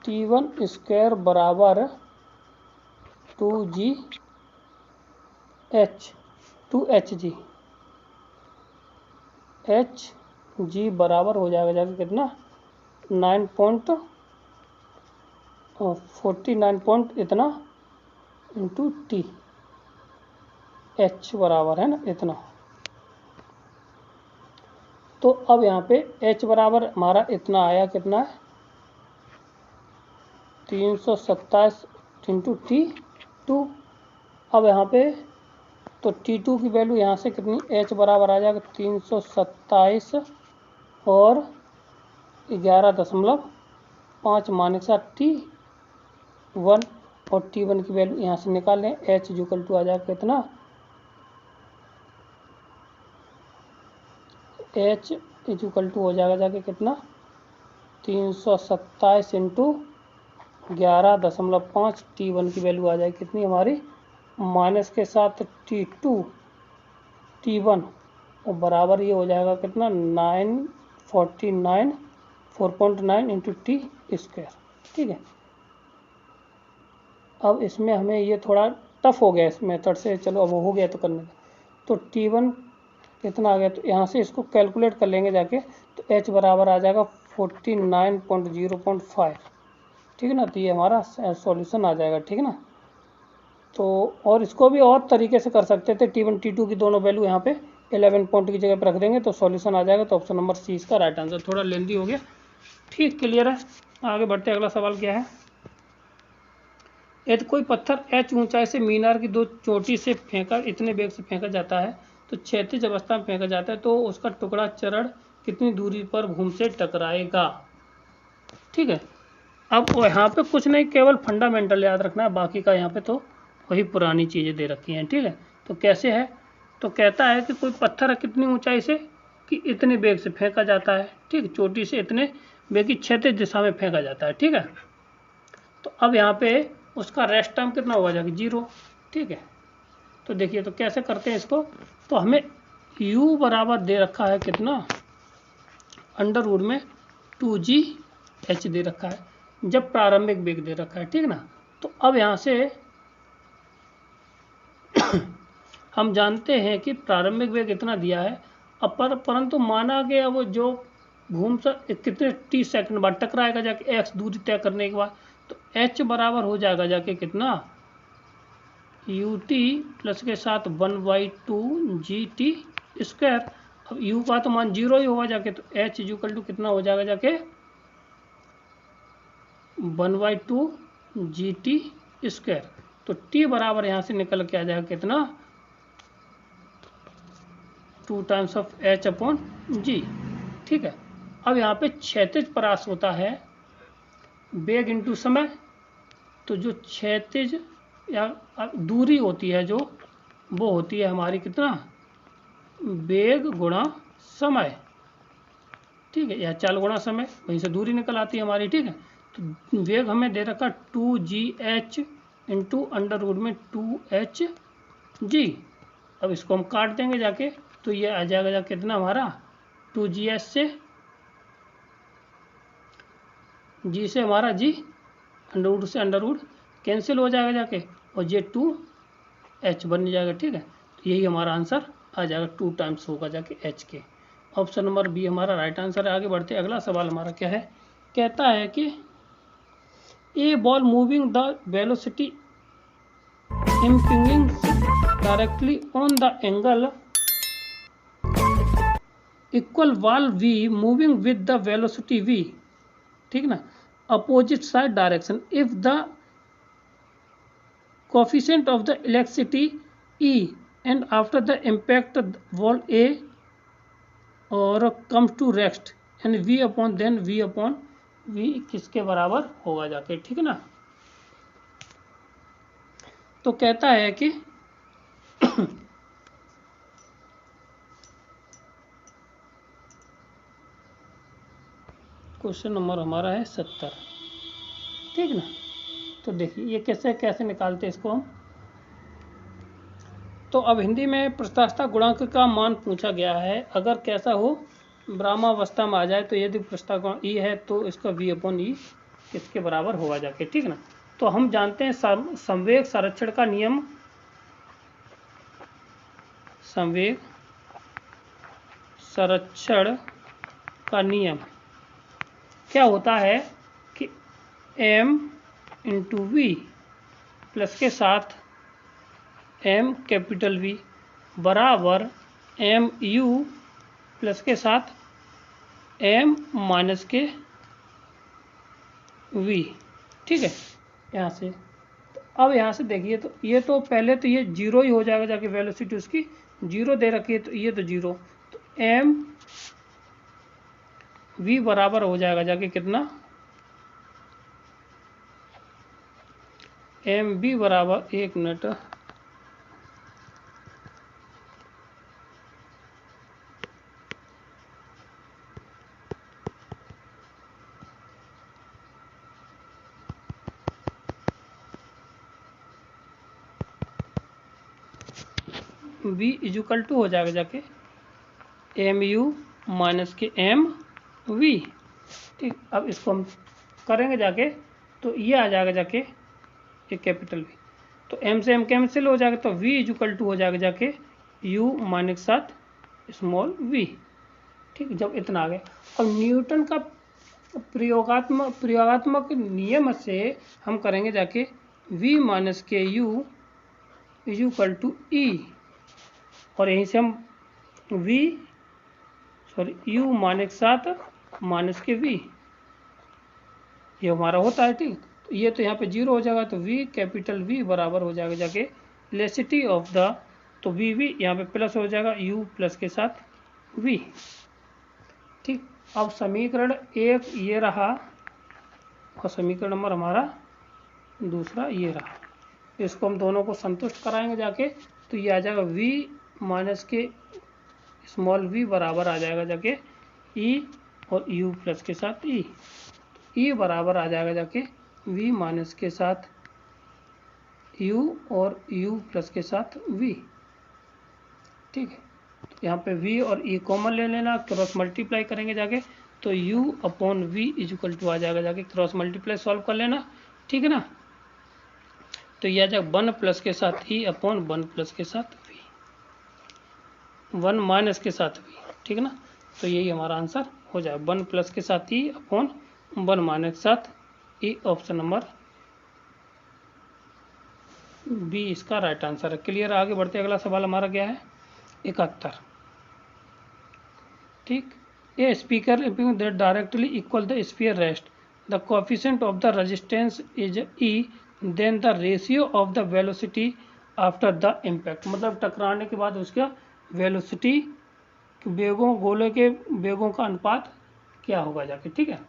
T1 स्क्वायर बराबर 2G Hg बराबर हो जाएगा जाके कितना 9.49 इतना इंटू टी, h बराबर है ना इतना। तो अब यहाँ पे h बराबर हमारा इतना आया, कितना है 327 इंटू T2। अब यहाँ पे तो T2 की वैल्यू यहाँ से कितनी h बराबर आ जाएगा 327 और 11.5 माइनस T1, और T1 की वैल्यू यहाँ से निकाल लें, h इक्वल टू आ जाएगा कितना h इक्वल टू हो जाएगा जाके कितना 327 इंटू 11.5, T1 की वैल्यू आ जाएगी कितनी हमारी माइनस के साथ T2 T1, और बराबर ये हो जाएगा कितना 4.9 इंटू टी स्क्वायर, ठीक है। अब इसमें हमें ये थोड़ा टफ हो गया इस मेथड से, चलो अब हो गया तो करने का, तो T1 कितना आ गया, तो यहाँ से इसको कैलकुलेट कर लेंगे जाके, तो h बराबर आ जाएगा 49.0.5, ठीक है ना। तो ये हमारा सॉल्यूशन आ जाएगा, ठीक है ना। तो और इसको भी और तरीके से कर सकते थे, T1 T2 की दोनों वैल्यू यहाँ पे 11 पॉइंट की जगह पर रख देंगे तो सॉल्यूशन आ जाएगा। तो ऑप्शन नंबर सी इसका राइट आंसर, थोड़ा लेंदी हो गया, ठीक, क्लियर है। आगे बढ़ते हैं, अगला सवाल क्या है। यदि कोई पत्थर h ऊंचाई से मीनार की 2 चोटी से फेंका, इतने वेग से फेंका जाता है, तो क्षैतिज अवस्था में फेंका जाता है, तो उसका टुकड़ा चरण कितनी दूरी पर भूमि से टकराएगा, ठीक है। अब यहाँ पे कुछ नहीं, केवल फंडामेंटल याद रखना है, बाकी का यहाँ पे तो वही पुरानी चीज़ें दे रखी हैं। ठीक है, तो कैसे है, तो कहता है कि कोई पत्थर कितनी ऊंचाई से कि इतने बेग से फेंका जाता है। ठीक, चोटी से इतने बेग की क्षैतिज दिशा में फेंका जाता है। ठीक है, तो अब यहाँ पे उसका रेस्ट टाइम कितना होगा जाके 0। ठीक है, तो देखिए तो कैसे करते हैं इसको, तो हमें u बराबर दे रखा है कितना, अंडर रूट में 2gh दे रखा है, जब प्रारंभिक वेग दे रखा है। ठीक ना, तो अब यहाँ से हम जानते हैं कि प्रारंभिक वेग इतना दिया है, अब परंतु माना गया वो जो कितने t सेकंड बाद टकराएगा जाके x दूरी तय करने के बाद, तो h बराबर हो जाएगा जाके कितना, ut प्लस के साथ 1/2 GT²। अब u का तो मान 0 ही होगा जाके, तो h इक्वल टू कितना हो जाएगा जाके 1/2 GT²। तो t बराबर यहाँ से निकल के आ जाएगा कितना, 2 टाइम्स ऑफ h/g। ठीक है, अब यहाँ पे क्षैतिज परास होता है वेग इंटू समय, तो जो क्षैतिज या दूरी होती है जो, वो होती है हमारी कितना, वेग गुणा समय। ठीक है, या चाल गुणा समय, वहीं से दूरी निकल आती है हमारी। ठीक है, तो वेग हमें दे रखा 2gh इंटू अंडर रूट में 2hg। अब इसको हम काट देंगे जाके, तो ये आ जाएगा जाके कितना हमारा, 2gh से g से हमारा g, अंडर रूट से अंडर रूट कैंसिल हो जाएगा जाके, और ये 2h बन जाएगा। ठीक है, तो यही हमारा आंसर आ जाएगा, 2 टाइम्स होगा जाके h के। ऑप्शन नंबर बी हमारा राइट आंसर है। आगे बढ़ते, अगला सवाल हमारा क्या है, कहता है कि a ball moving the velocity impinging directly on the angle equal wall v moving with the velocity v, ठीक ना, opposite side direction if the coefficient of the elasticity E and after the impact wall A और comes to rest and v upon then v upon v किसके बराबर होगा जाके। ठीक है ना, तो कहता है कि क्वेश्चन नंबर हमारा है 70। ठीक ना, तो देखिए ये कैसे कैसे निकालते हैं इसको हम, तो अब हिंदी में प्रस्तावता गुणांक का मान पूछा गया है, अगर कैसा हो ब्रह्मावस्था में आ जाए, तो यदि प्रस्तावता ई है तो इसका v/e किसके बराबर होगा जाके। ठीक ना, तो हम जानते हैं संवेग संरक्षण का नियम, संवेग संरक्षण का नियम क्या होता है कि m इंटू वी प्लस के साथ m कैपिटल V बराबर mu प्लस के साथ m माइनस के v। ठीक है, यहाँ से तो अब यहाँ से देखिए, तो ये तो पहले तो ये 0 ही हो जाएगा जाके, वेलोसिटी उसकी 0 दे रखी है, तो ये तो 0, तो m v बराबर हो जाएगा जाके कितना, एम बी बराबर, एक मिनट, v इजुकल टू हो जाएगा जाके एम यू माइनस के एम वी। ठीक, अब इसको हम करेंगे जाके, तो ये आ जाएगा जाके ये कैपिटल वी, तो एम से एम कैंसिल हो जाएगा, तो v इजुकल टू हो जाएगा जाके u माइनस के साथ स्मॉल v। ठीक, जब इतना आ गया, अब न्यूटन का प्रयोगात्मक नियम से हम करेंगे जाके v माइनस के u इजुकल टू e, और यहीं से हम u माइनस के साथ माइनस के v, ये हमारा होता है। ठीक, तो ये तो यहाँ पे 0 हो जाएगा, तो v कैपिटल V बराबर हो जाएगा जाके इलेक्ट्रिसिटी ऑफ द, तो v यहाँ पे प्लस हो जाएगा u प्लस के साथ v। ठीक, अब समीकरण 1 ये रहा, और समीकरण नंबर हमारा दूसरा ये रहा। इसको हम दोनों को संतुष्ट कराएंगे जाके, तो ये आ जाएगा v माइनस के स्मॉल v बराबर आ जाएगा जाके e और u प्लस के साथ e बराबर आ जाएगा जाके v माइनस के साथ u और u प्लस के साथ v। ठीक है, तो यहाँ पे v और e कॉमन ले लेना, क्रॉस मल्टीप्लाई करेंगे जाके, तो u upon v is equal to आ जाएगा जाके, क्रॉस मल्टीप्लाई सॉल्व कर लेना। ठीक है ना, तो यह आ जाएगा 1 प्लस के साथ e अपॉन 1 प्लस के साथ v, 1 माइनस के साथ v। ठीक है ना, तो यही हमारा आंसर हो जाए 1 प्लस के साथ e अपॉन 1 माइनस के साथ e। ऑप्शन नंबर बी इसका राइट आंसर है। क्लियर, आगे बढ़ते अगला सवाल हमारा क्या है 71। ठीक, a speaker that directly equal the sphere rest, the coefficient of the resistance is e, then the ratio of the velocity after the impact. मतलब टकराने के बाद उसका वेलोसिटी बेगों, गोले के बेगों का अनुपात क्या होगा जाके। ठीक है,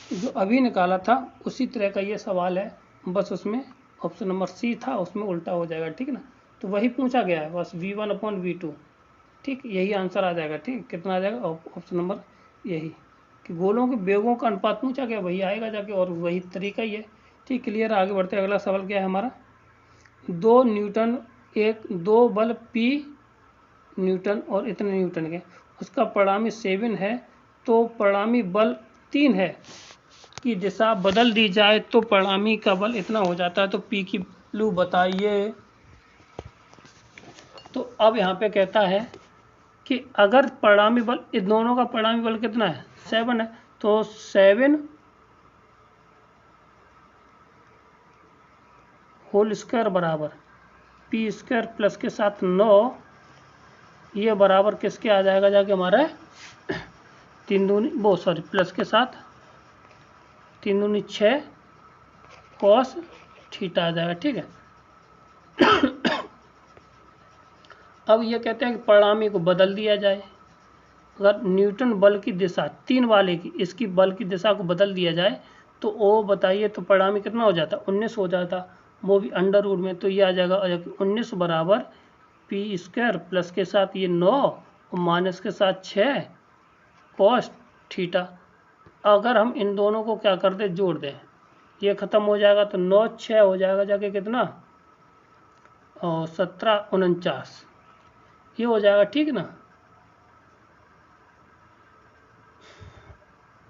जो अभी निकाला था उसी तरह का ये सवाल है, बस उसमें ऑप्शन नंबर सी था, उसमें उल्टा हो जाएगा। ठीक है ना, तो वही पूछा गया है, बस v1 अपॉन v2। ठीक, यही आंसर आ जाएगा। ठीक, कितना आ जाएगा ऑप्शन नंबर यही, कि गोलों के बेगों का अनुपात पूछा गया, वही आएगा जाके, और वही तरीका ही है। ठीक, क्लियर, आगे बढ़ते अगला सवाल क्या है हमारा 2 न्यूटन, दो बल P न्यूटन और इतने न्यूटन के, उसका परिणामी 7 है, तो परिणामी बल 3 है की दिशा बदल दी जाए तो परिणामी का बल इतना हो जाता है, तो P की वैल्यू बताइए। तो अब यहाँ पे कहता है कि अगर परिणामी बल, इन दोनों का परिणामी बल कितना है 7 है, तो 7 होल स्क्वायर बराबर P स्क्वायर प्लस के साथ 9, ये बराबर किसके आ जाएगा जाके हमारा 3 दूनी प्लस के साथ 3 दूनी 6 कॉस थीटा आ जाएगा। ठीक है, अब ये कहते हैं कि परिणामी को बदल दिया जाए। अगर न्यूटन बल की दिशा 3 वाले की, इसकी बल की दिशा को बदल दिया जाए तो वो बताइए, तो परिणामी कितना हो जाता, 19 हो जाता, वो भी अंडर रूट में। तो ये आ जाएगा 19 बराबर P स्क्वायर प्लस के साथ ये 9 और माइनस के साथ 6 कॉस थीटा। अगर हम इन दोनों को क्या कर दें, जोड़ दें, ये खत्म हो जाएगा, तो 9 6 हो जाएगा जाके कितना, और 17 49 ये हो जाएगा। ठीक है ना,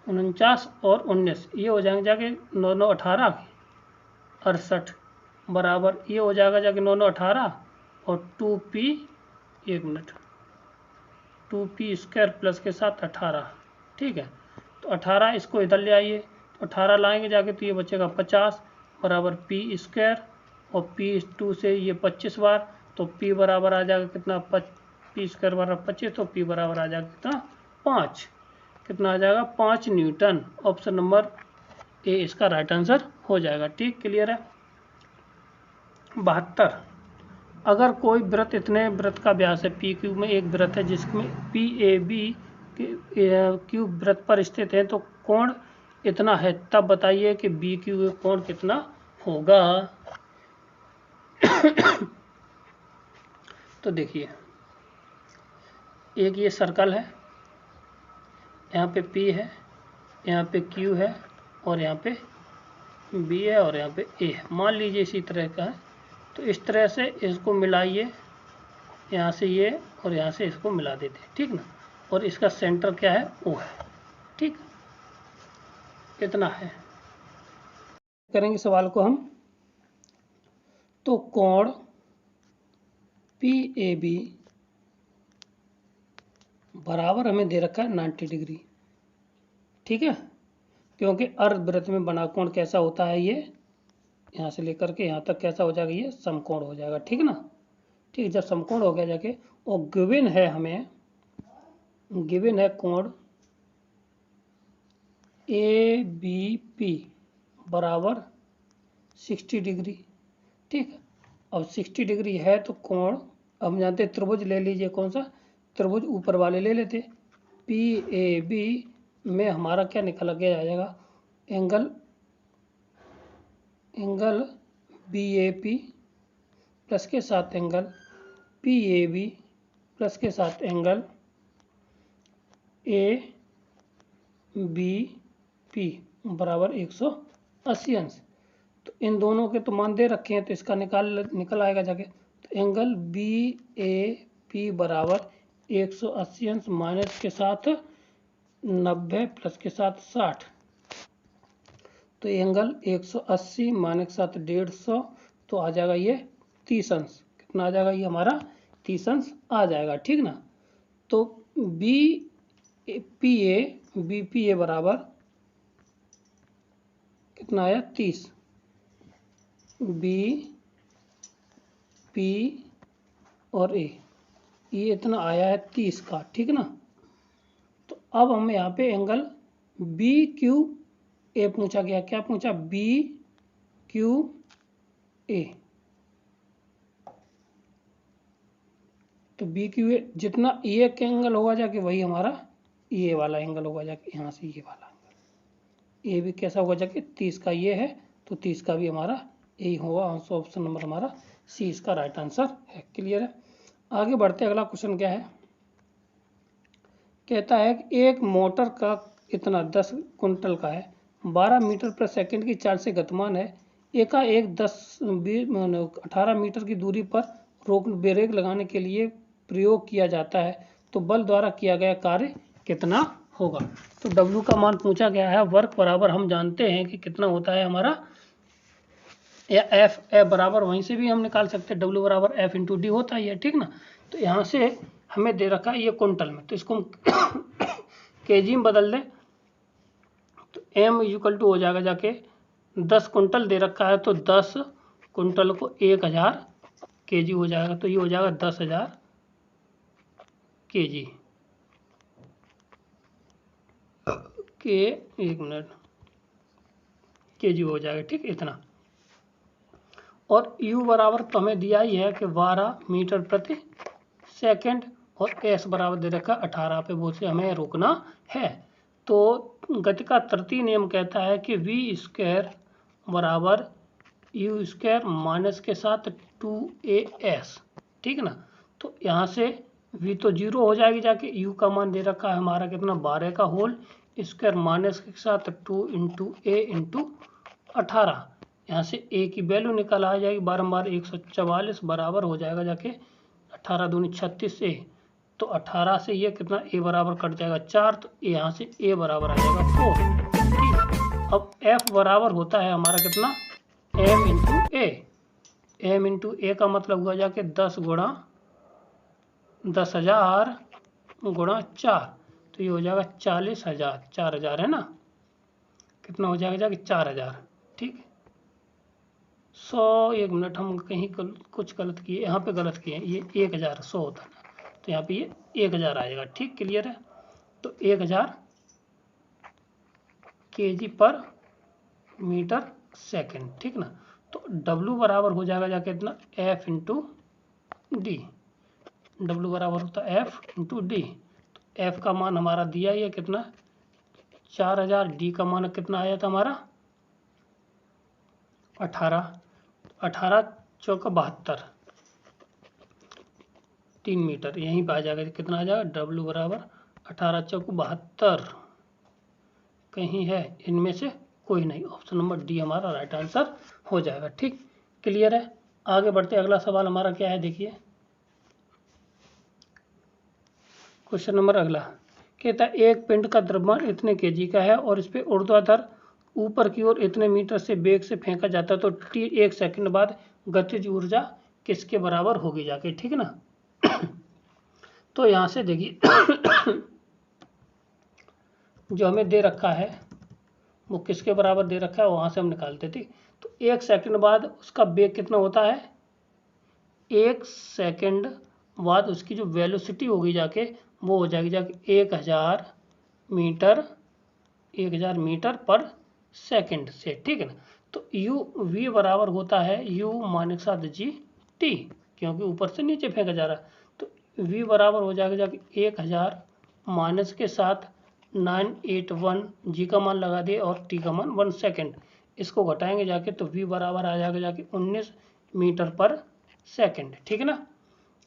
49 और 19 ये हो जाएंगे जाके 9 9 18 68 बराबर ये हो जाएगा जाके 9 9 18 और 2p, 1 minute, 2p square plus के साथ 18। ठीक है, तो 18 इसको इधर ले आइए, तो 18 लाएंगे जाके, तो ये बचेगा 50 बराबर p स्क्वायर, और p2 से ये 25 बार, तो p बराबर आ जाएगा कितना, p स्क्वायर बराबर 25, तो p बराबर आ जाएगा कितना 5, कितना आ जाएगा 5 न्यूटन। ऑप्शन नंबर ए इसका राइट आंसर हो जाएगा। ठीक, क्लियर है। 72, अगर कोई वृत्त, इतने वृत्त का व्यास है, पी क्यूब में एक वृत्त है जिसमें पी ए बी क्यूब वृत्त पर स्थित है, तो कोण इतना है, तब बताइए कि बी क्यूब कोण कितना होगा। तो देखिए, एक ये सर्कल है, यहाँ पे P है, यहाँ पे Q है, और यहाँ पे B है, और यहाँ पे A है। मान लीजिए इसी तरह का है, तो इस तरह से इसको मिलाइए, यहाँ से ये और यहाँ से इसको मिला देते हैं। ठीक ना, और इसका सेंटर क्या है, O है। ठीक, कितना है, करेंगे सवाल को हम, तो कोण PAB बराबर हमें दे रखा है 90 डिग्री। ठीक है, क्योंकि अर्धवृत्त में बना कोण कैसा होता है, ये यहाँ से लेकर के यहाँ तक कैसा हो जाएगा, ये समकोण हो जाएगा। ठीक ना, ठीक, जब समकोण हो गया जाके, और गिवन है हमें, गिवन है कोण ABP बराबर 60 डिग्री। ठीक, अब 60 डिग्री है तो कोण, अब जानते त्रिभुज ले लीजिए, कौन सा त्रिभुज, ऊपर वाले ले लेते, PAB में हमारा क्या निकल के आ जाएगा, एंगल एंगल BAP प्लस के साथ एंगल PAB प्लस के साथ एंगल ABP बराबर 180 अंश। तो इन दोनों के तो मान दे रखे हैं, तो इसका निकल आएगा जाके। तो एंगल BAP बराबर 180 अंश माइनस के साथ 90 प्लस के साथ 60। तो एंगल 180 माइनस के साथ 150, तो आ जाएगा ये 30 अंश। कितना आ जाएगा ये हमारा 30 अंश आ जाएगा, ठीक ना। तो BPA बराबर कितना आया 30, BP और A ये इतना आया है 30 का, ठीक ना। तो अब हम यहाँ पे एंगल BQA पूछा गया, क्या पूछा BQA। तो BQA जितना ये का एंगल होगा जाके वही हमारा ये वाला एंगल होगा जाके, यहाँ से ये वाला एंगल ये भी कैसा होगा जाके 30 का ये है, तो 30 का भी हमारा यही होगा। ऑप्शन नंबर हमारा सी इसका राइट आंसर है। क्लियर है। आगे बढ़ते अगला क्वेश्चन क्या है, कहता है कि एक मोटर का इतना 10 कुंटल का है, 12 मीटर प्रति सेकंड की चाल से गतिमान है, एकाएक 18 मीटर की दूरी पर रोक ब्रेक लगाने के लिए प्रयोग किया जाता है, तो बल द्वारा किया गया कार्य कितना होगा। तो W का मान पूछा गया है। वर्क बराबर हम जानते हैं कि कितना होता है हमारा, या F बराबर वहीं से भी हम निकाल सकते हैं, W बराबर F इंटू डी होता है, ठीक ना। तो यहाँ से हमें दे रखा है ये कुंटल में, तो इसको हम केजी में बदल दें, तो M इक्वल टू हो जाएगा जाके 10 कुंटल दे रखा है, तो 10 कुंटल को 1000 केजी हो जाएगा, तो ये हो जाएगा 10,000 केजी के 1 मिनट केजी हो जाएगा, ठीक इतना। और U बराबर तो हमें दिया ही है कि 12 मीटर प्रति सेकंड, और S बराबर दे रखा 18 पे, वो से हमें रोकना है। तो गति का तृतीय नियम कहता है कि V स्क्वायर बराबर U स्क्वायर माइनस के साथ 2AS, ठीक ना। तो यहाँ से V तो 0 हो जाएगी जाके, U का मान दे रखा है हमारा कितना 12 का होल स्क्वायर माइनस के साथ 2 इंटू A इंटू 18। यहाँ से A की वैल्यू निकल आ जाएगी बारम्बार 144 बराबर हो जाएगा जाके 18 दूनी 36 A। तो 18 से ये कितना A बराबर कट जाएगा 4, तो यहाँ से A बराबर आ जाएगा 4, ठीक। अब F बराबर होता है हमारा कितना M into A। M into A का मतलब हुआ जाके 10 गुणा 10,000 गुणा 4, तो ये हो जाएगा 40,000, 4,000 है ना, कितना हो जाएगा जाके 4,000, ठीक। 100 1 मिनट हम कहीं कुछ गलत किए, यहाँ पे गलत किए, ये 1000 100 होता है ना, तो यहाँ पे ये 1000 आएगा, ठीक। क्लियर है। तो 1000 केजी पर मीटर सेकंड, ठीक ना। तो W बराबर हो जाएगा जाके इतना F इंटू डी। W बराबर होता है F इंटू डी। तो F का मान हमारा दिया ही है कितना 4000, D का मान कितना आया था हमारा 18, 18 चौका 72, 3 मीटर, यहीं पर आ जाएगा, कितना आ जाएगा W बराबर 18 चौक 72, कहीं है इनमें से कोई नहीं, ऑप्शन नंबर डी हमारा राइट आंसर हो जाएगा, ठीक। क्लियर है। आगे बढ़ते अगला सवाल हमारा क्या है, देखिए क्वेश्चन नंबर अगला कहता है एक पिंड का द्रव्यमान इतने केजी का है और इस पे ऊर्ध्वाधर ऊपर की ओर इतने मीटर से वेग से फेंका जाता है, तो t 1 सेकंड बाद गतिज ऊर्जा किसके बराबर होगी जाके, ठीक ना। तो यहाँ से देखिए जो हमें दे रखा है वो किसके बराबर दे रखा है, वहाँ से हम निकालते थे। तो 1 सेकंड बाद उसका वेग कितना होता है, 1 सेकंड बाद उसकी जो वेलोसिटी होगी जाके वो हो जाएगी जाके 1000 मीटर पर सेकंड से, ठीक है ना। तो V बराबर होता है U माइनस के साथ GT, क्योंकि ऊपर से नीचे फेंका जा रहा है। तो V बराबर हो जाएगा जाके 1000 माइनस के साथ 981, G का मान लगा दिए और T का मान 1 सेकंड इसको घटाएंगे जाके तो v बराबर आ जाएगा जाके 19 मीटर पर सेकंड, ठीक है ना।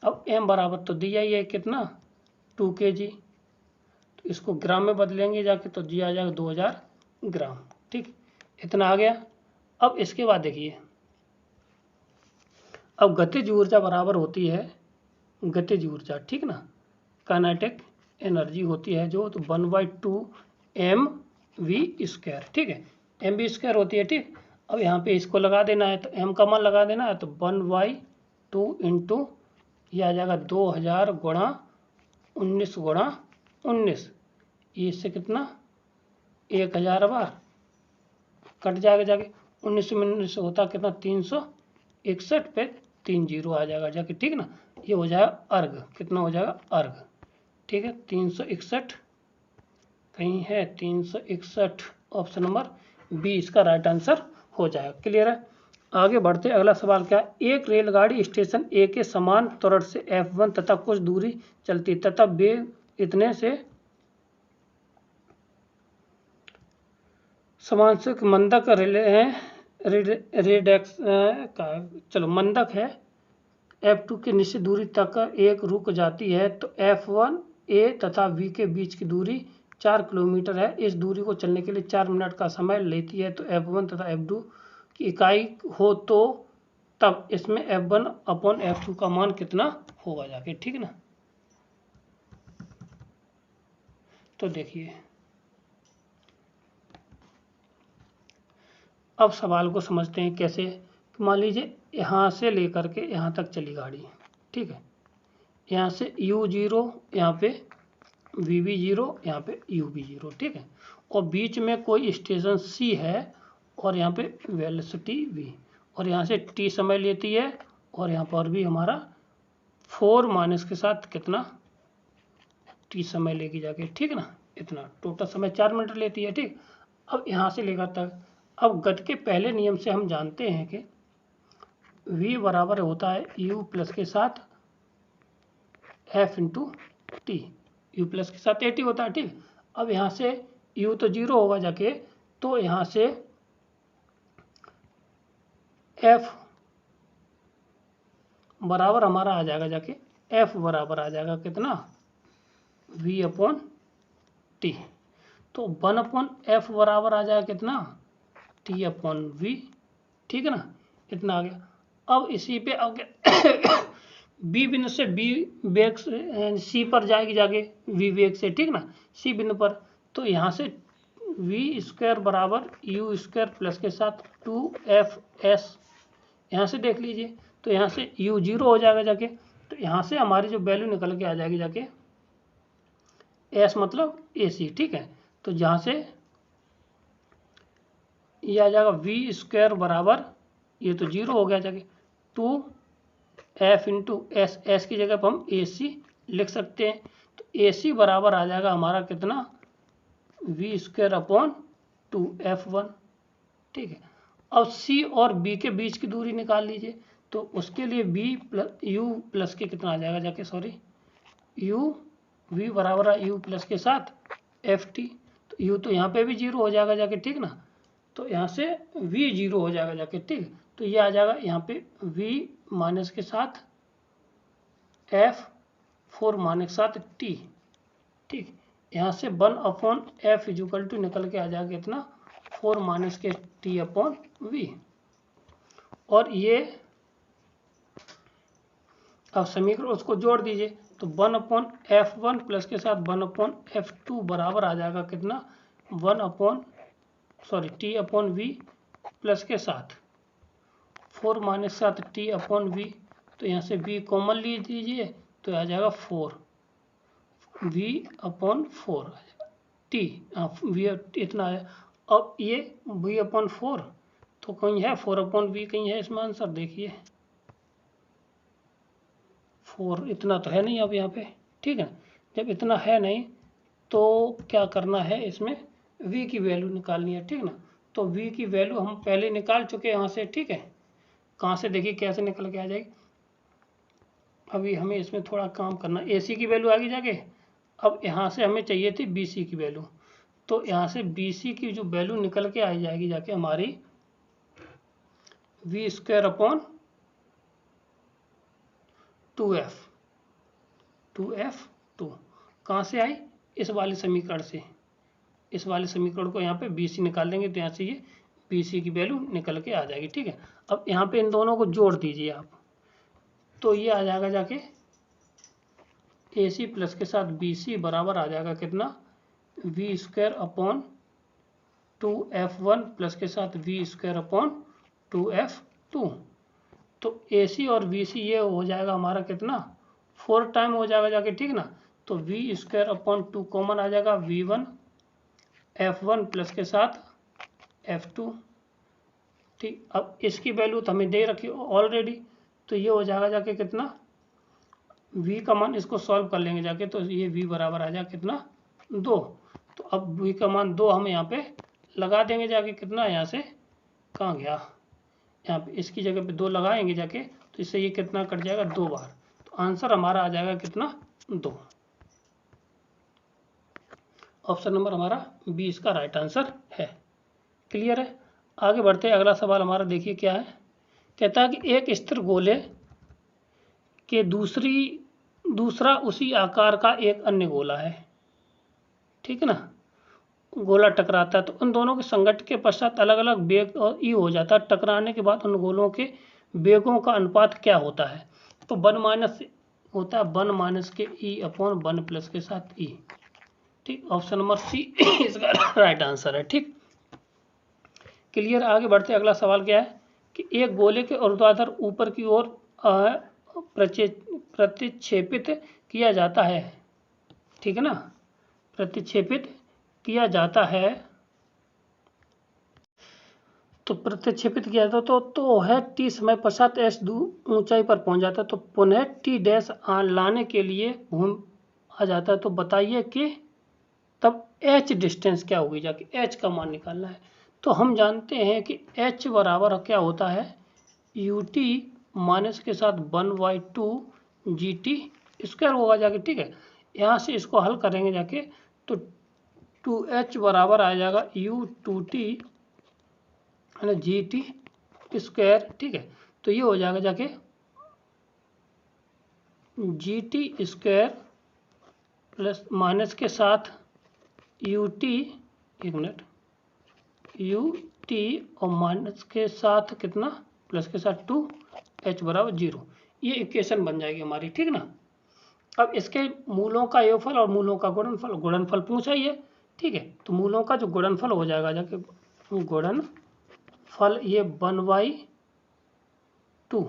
अब m बराबर तो दिया ही है कितना 2 kg, तो इसको ग्राम में बदलेंगे जाके तो जी आ जाएगा 2000 ग्राम, ठीक, इतना आ गया। अब इसके बाद देखिए, अब गतिज ऊर्जा बराबर होती है गतिज ऊर्जा, ठीक ना, काइनेटिक एनर्जी होती है जो, तो 1/2 mv², ठीक है, mv² होती है, ठीक। अब यहाँ पे इसको लगा देना है तो m का मान लगा देना है, तो 1/2 इंटू ये आ जाएगा 2000 गुणा 19 गुणा 19, ये इससे कितना 1000 बार कट जाएगा जाके, 19 में 19 होता कितना 361 पे 3 जीरो आ जाएगा जाके, ठीक ना। ये हो जाएगा अर्घ, कितना हो जाएगा अर्घ, ठीक है, 361 कहीं है 361, ऑप्शन नंबर बी इसका राइट आंसर हो जाएगा। क्लियर है। आगे बढ़ते, अगला सवाल क्या है, एक रेलगाड़ी स्टेशन ए के समान त्वरण से F1 तथा कुछ दूरी चलती तथा वेग इतने से समांशिक मंदक चलो मंदक है F2 के निश्चित दूरी तक एक रुक जाती है, तो F1 A तथा V के बीच की दूरी 4 किलोमीटर है। इस दूरी को चलने के लिए 4 मिनट का समय लेती है, तो F1 तथा F2 की इकाई हो तो तब इसमें F1/F2 का मान कितना होगा जाके, ठीक ना। तो देखिए अब सवाल को समझते हैं कैसे। मान लीजिए यहाँ से लेकर के यहाँ तक चली गाड़ी, ठीक है, यहाँ से U0 यहाँ पे VB0 यहाँ पे UB0, ठीक है, और बीच में कोई स्टेशन C है और यहाँ पे वेलोसिटी V, और यहाँ से T समय लेती है और यहाँ पर भी हमारा 4 माइनस के साथ कितना T समय लेके जाके, ठीक ना, इतना टोटल समय 4 मिनट लेती है, ठीक। अब यहाँ से लेकर तक, अब गति के पहले नियम से हम जानते हैं कि V बराबर होता है U प्लस के साथ F into T, U plus के साथ AT होता है, ठीक। अब यहाँ से U तो 0 होगा जाके, तो यहाँ से F बराबर हमारा आ जाएगा जाके, F बराबर आ जाएगा कितना V/T, तो 1/F बराबर आ जाएगा कितना T/V, ठीक है ना, इतना आ गया। अब इसी पे अब बी बिंदु से बी वेग सी पर जाएगी जाके वी वेग से, ठीक ना, सी बिंदु पर, तो यहाँ से V² बराबर U² प्लस के साथ 2FS, यहाँ से देख लीजिए, तो यहाँ से U0 हो जाएगा जाके, तो यहाँ से हमारी जो वैल्यू निकल के आ जाएगी जाके S मतलब AC, ठीक है, तो जहाँ से ये आ जाएगा V² बराबर, ये तो 0 हो गया जाके 2F इंटू एस, एस की जगह पर हम AC लिख सकते हैं, तो AC बराबर आ जाएगा हमारा कितना V²/2F1, ठीक है। अब C और B के बीच की दूरी निकाल लीजिए, तो उसके लिए U प्लस के कितना आ जाएगा जाके, सॉरी V बराबर है U प्लस के साथ FT, तो U तो यहाँ पे भी 0 हो जाएगा जाके, ठीक ना, तो यहाँ से V 0 हो जाएगा जाके, ठीक, तो ये आ जाएगा यहाँ पे V माइनस के साथ F 4 माइनस के साथ T, ठीक, यहाँ से 1/F इक्वल टू निकल के आ जाएगा कितना 4 माइनस के T/V, और ये अब समीकरण उसको जोड़ दीजिए, तो 1/F1 प्लस के साथ 1/F2 बराबर आ जाएगा कितना T/V प्लस के साथ 4 माइनस के साथ T/V, तो यहाँ से V कॉमन ले लीजिए, तो आ जाएगा 4 V/4 T, V इतना है। अब ये V/4 तो कहीं है 4/V कहीं है इसमें आंसर, देखिए 4 इतना तो है नहीं अब यहाँ पे, ठीक है, जब इतना है नहीं तो क्या करना है, इसमें V की वैल्यू निकालनी है, ठीक ना, तो V की वैल्यू हम पहले निकाल चुके हैं यहाँ से, ठीक है, कहाँ से देखिए कैसे निकल के आ जाएगी। अभी हमें इसमें थोड़ा काम करना, AC की वैल्यू आगे जाके, अब यहाँ से हमें चाहिए थी BC की वैल्यू, तो यहाँ से BC की जो वैल्यू निकल के आ जाएगी जाके हमारी वी स्क्वायर अपॉन 2f 2 कहाँ से आई, इस वाले समीकरण से, इस वाले समीकरण को यहाँ पे BC निकाल देंगे तो यहाँ से ये BC की वैल्यू निकल के आ जाएगी। ठीक है, अब यहाँ पे इन दोनों को जोड़ दीजिए आप, तो ये आ जाएगा जाके AC प्लस के साथ BC बराबर आ जाएगा कितना, we square upon 2f1 plus के साथ वी स्क्वायर अपॉन 2f2। तो AC और BC ये हो जाएगा हमारा कितना, 4 टाइम हो जाएगा जाके, ठीक ना। तो वी स्क्वायर अपॉन 2 कॉमन आ जाएगा, V1 F1 प्लस के साथ F2। ठीक, अब इसकी वैल्यू तो हमें दे रखी ऑलरेडी, तो ये हो जाएगा जाके कितना, V का मान इसको सॉल्व कर लेंगे जाके, तो ये V बराबर आ जाएगा कितना, 2। तो अब V का मान 2 हम यहाँ पे लगा देंगे जाके, कितना यहाँ से कहाँ गया, यहाँ पे इसकी जगह पे 2 लगाएंगे जाके, तो इससे ये कितना कट जाएगा 2 बार, तो आंसर हमारा आ जाएगा कितना, 2। ऑप्शन नंबर हमारा बी इसका राइट आंसर है। क्लियर है, आगे बढ़ते हैं। अगला सवाल हमारा देखिए क्या है, कहता है कि एक स्थिर गोले के दूसरा उसी आकार का एक अन्य गोला है, ठीक है ना, गोला टकराता है तो उन दोनों के संघट्ट के पश्चात अलग अलग वेग और ई हो जाता है। टकराने के बाद उन गोलों के वेगों का अनुपात क्या होता है, तो 1 माइनस होता है 1 माइनस के ई अपॉन 1 प्लस के साथ ई। ठीक, ऑप्शन नंबर सी इसका राइट आंसर है। ठीक, क्लियर, आगे बढ़ते। अगला सवाल क्या है कि एक गोले के ऊर्ध्वाधर ऊपर की ओर प्रतिक्षेपित किया जाता है, ठीक है ना, प्रतिक्षेपित किया जाता है, तो प्रतिक्षेपित किया जाता तो है टी समय पश्चात एस ऊंचाई पर पहुंच जाता है, तो पुनः टी डैश लाने के लिए घूम आ जाता है। तो बताइए कि तब एच डिस्टेंस क्या होगी, जाके एच का मान निकालना है। तो हम जानते हैं कि एच बराबर क्या होता है, यू टी माइनस के साथ 1/2 जी टी स्क्वायर होगा जाके। ठीक है, यहाँ से इसको हल करेंगे जाके, तो 2h बराबर आ जाएगा U2t है ना जी टी स्क्वायर। ठीक है, तो ये हो जाएगा जाके G T square plus minus के साथ यू टी, एक मिनट, यू टी और माइनस के साथ कितना, प्लस के साथ 2h बराबर 0। ये इक्वेशन बन जाएगी हमारी, ठीक ना। अब इसके मूलों का योगफल और मूलों का गुणनफल पूछा ही है। ठीक है, तो मूलों का जो गुणनफल हो जाएगा जाके, गुणनफल ये 1/2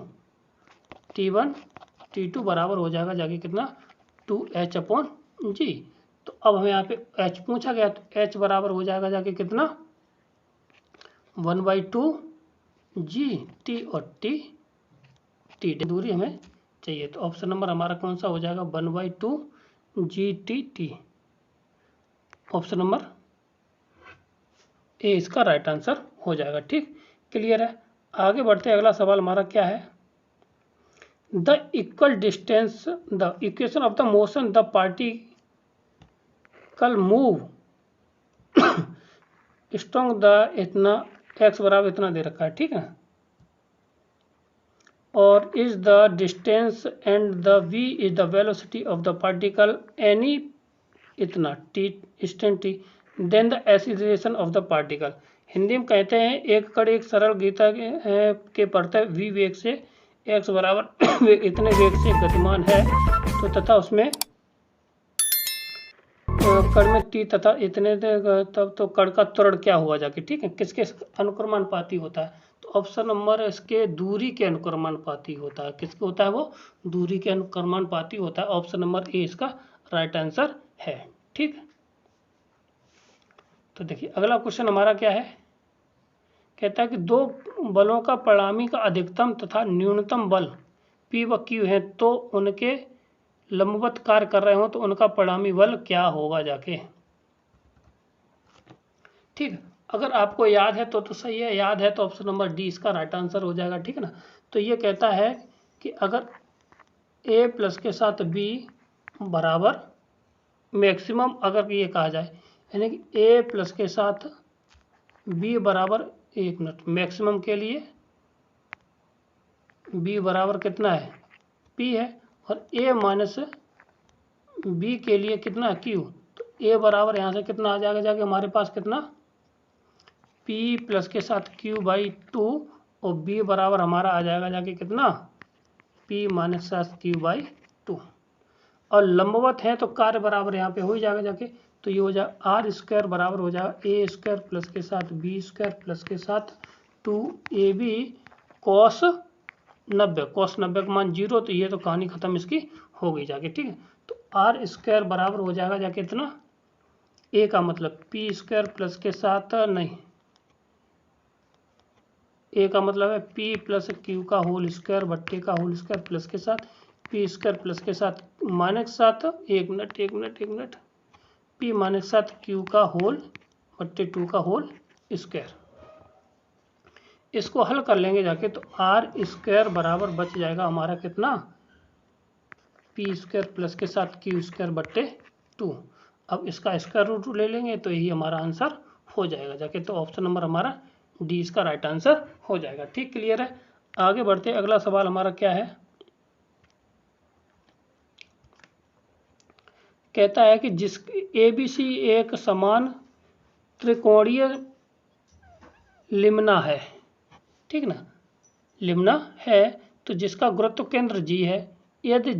T1 T2 बराबर हो जाएगा जाके कितना, 2h अपॉन जी। तो अब हमें यहाँ पे h पूछा गया, तो h बराबर हो जाएगा जाके कितना, 1/2 जी टी और टी दूरी हमें चाहिए। तो ऑप्शन नंबर हमारा कौन सा हो जाएगा, 1/2 G T. Option number A इसका राइट आंसर हो जाएगा। ठीक, क्लियर है, आगे बढ़ते। अगला सवाल हमारा क्या है, the equal distance the equation of the motion the particle move strong the इतना x बराबर इतना दे रखा है, ठीक है, और is the distance and the v is the velocity of the particle any इतना t instant t, then the acceleration of the particle. Hindi में कहते हैं एक कण एक सरल गीता के पड़ते v वेग से x बराबर इतने वेग से गतिमान है, तो तथा उसमें कण में t तथा इतने तब तो कण का त्वरण क्या हुआ जाके, ठीक है, किसके अनुक्रमानुपाती होता है, तो ऑप्शन नंबर इसके दूरी के अनुक्रमानुपाती होता है। किसके होता है, वो दूरी के अनुक्रमानुपाती होता है। ऑप्शन नंबर ए इसका राइट आंसर है। ठीक, तो देखिए अगला क्वेश्चन हमारा क्या है, कहता है कि दो बलों का परिणामी का अधिकतम तथा न्यूनतम बल P व Q है, तो उनके लंबवत कार्य कर रहे हो तो उनका परिणामी बल क्या होगा जाके। ठीक, अगर आपको याद है तो सही है, याद है तो ऑप्शन नंबर डी इसका राइट आंसर हो जाएगा। ठीक है ना, तो ये कहता है कि अगर a प्लस के साथ b बराबर मैक्सिमम, अगर ये कहा जाए यानी कि a प्लस के साथ b बराबर, एक मिनट, मैक्सिमम के लिए बी बराबर कितना है, पी है, और ए माइनस बी के लिए कितना क्यू, तो ए बराबर यहाँ से कितना आ जाएगा जाके हमारे पास कितना, पी प्लस के साथ क्यू बाई 2, और बी बराबर हमारा आ जाएगा जाके कितना, पी माइनस क्यू बाई 2। और लंबवत है तो कार्य बराबर यहाँ पे हो ही जाएगा जाके, तो ये हो जाएगा आर स्क्वायर बराबर हो जाएगा ए स्क्वायर प्लस के साथ बी स्क्वायर प्लस के साथ 2ab कॉस 90, कॉस 90 का मान 0, तो ये तो कहानी खत्म इसकी हो गई जाके, ठीक है। तो आर स्क्वायर बराबर हो जाएगा जाके इतना, ए का मतलब पी स्क्वायर प्लस के साथ नहीं, ए का मतलब है पी प्लस क्यू का होल स्क्वायर बट्टे का होल स्क्वायर प्लस के साथ पी स्क्वायर प्लस के साथ माइनस के साथ एक मिनट पी माइनस के साथ क्यू का होल बट्टे 2 का होल स्क्वायर। इसको हल कर लेंगे जाके, तो आर स्क्वायर बराबर बच जाएगा हमारा कितना, पी स्क्वायर प्लस के साथ क्यू स्क्वायर बट्टे 2। अब इसका स्क्वायर रूट ले लेंगे तो यही हमारा आंसर हो जाएगा जाके, तो ऑप्शन नंबर हमारा डी इसका राइट आंसर हो जाएगा। ठीक, क्लियर है। आगे बढ़ते, अगला सवाल हमारा क्या है, कहता है कि जिस ABC एक समान त्रिकोणीय लिम्ना है, ठीक ना, लिम्ना है, तो जिसका गुरुत्व केंद्र G है, यदि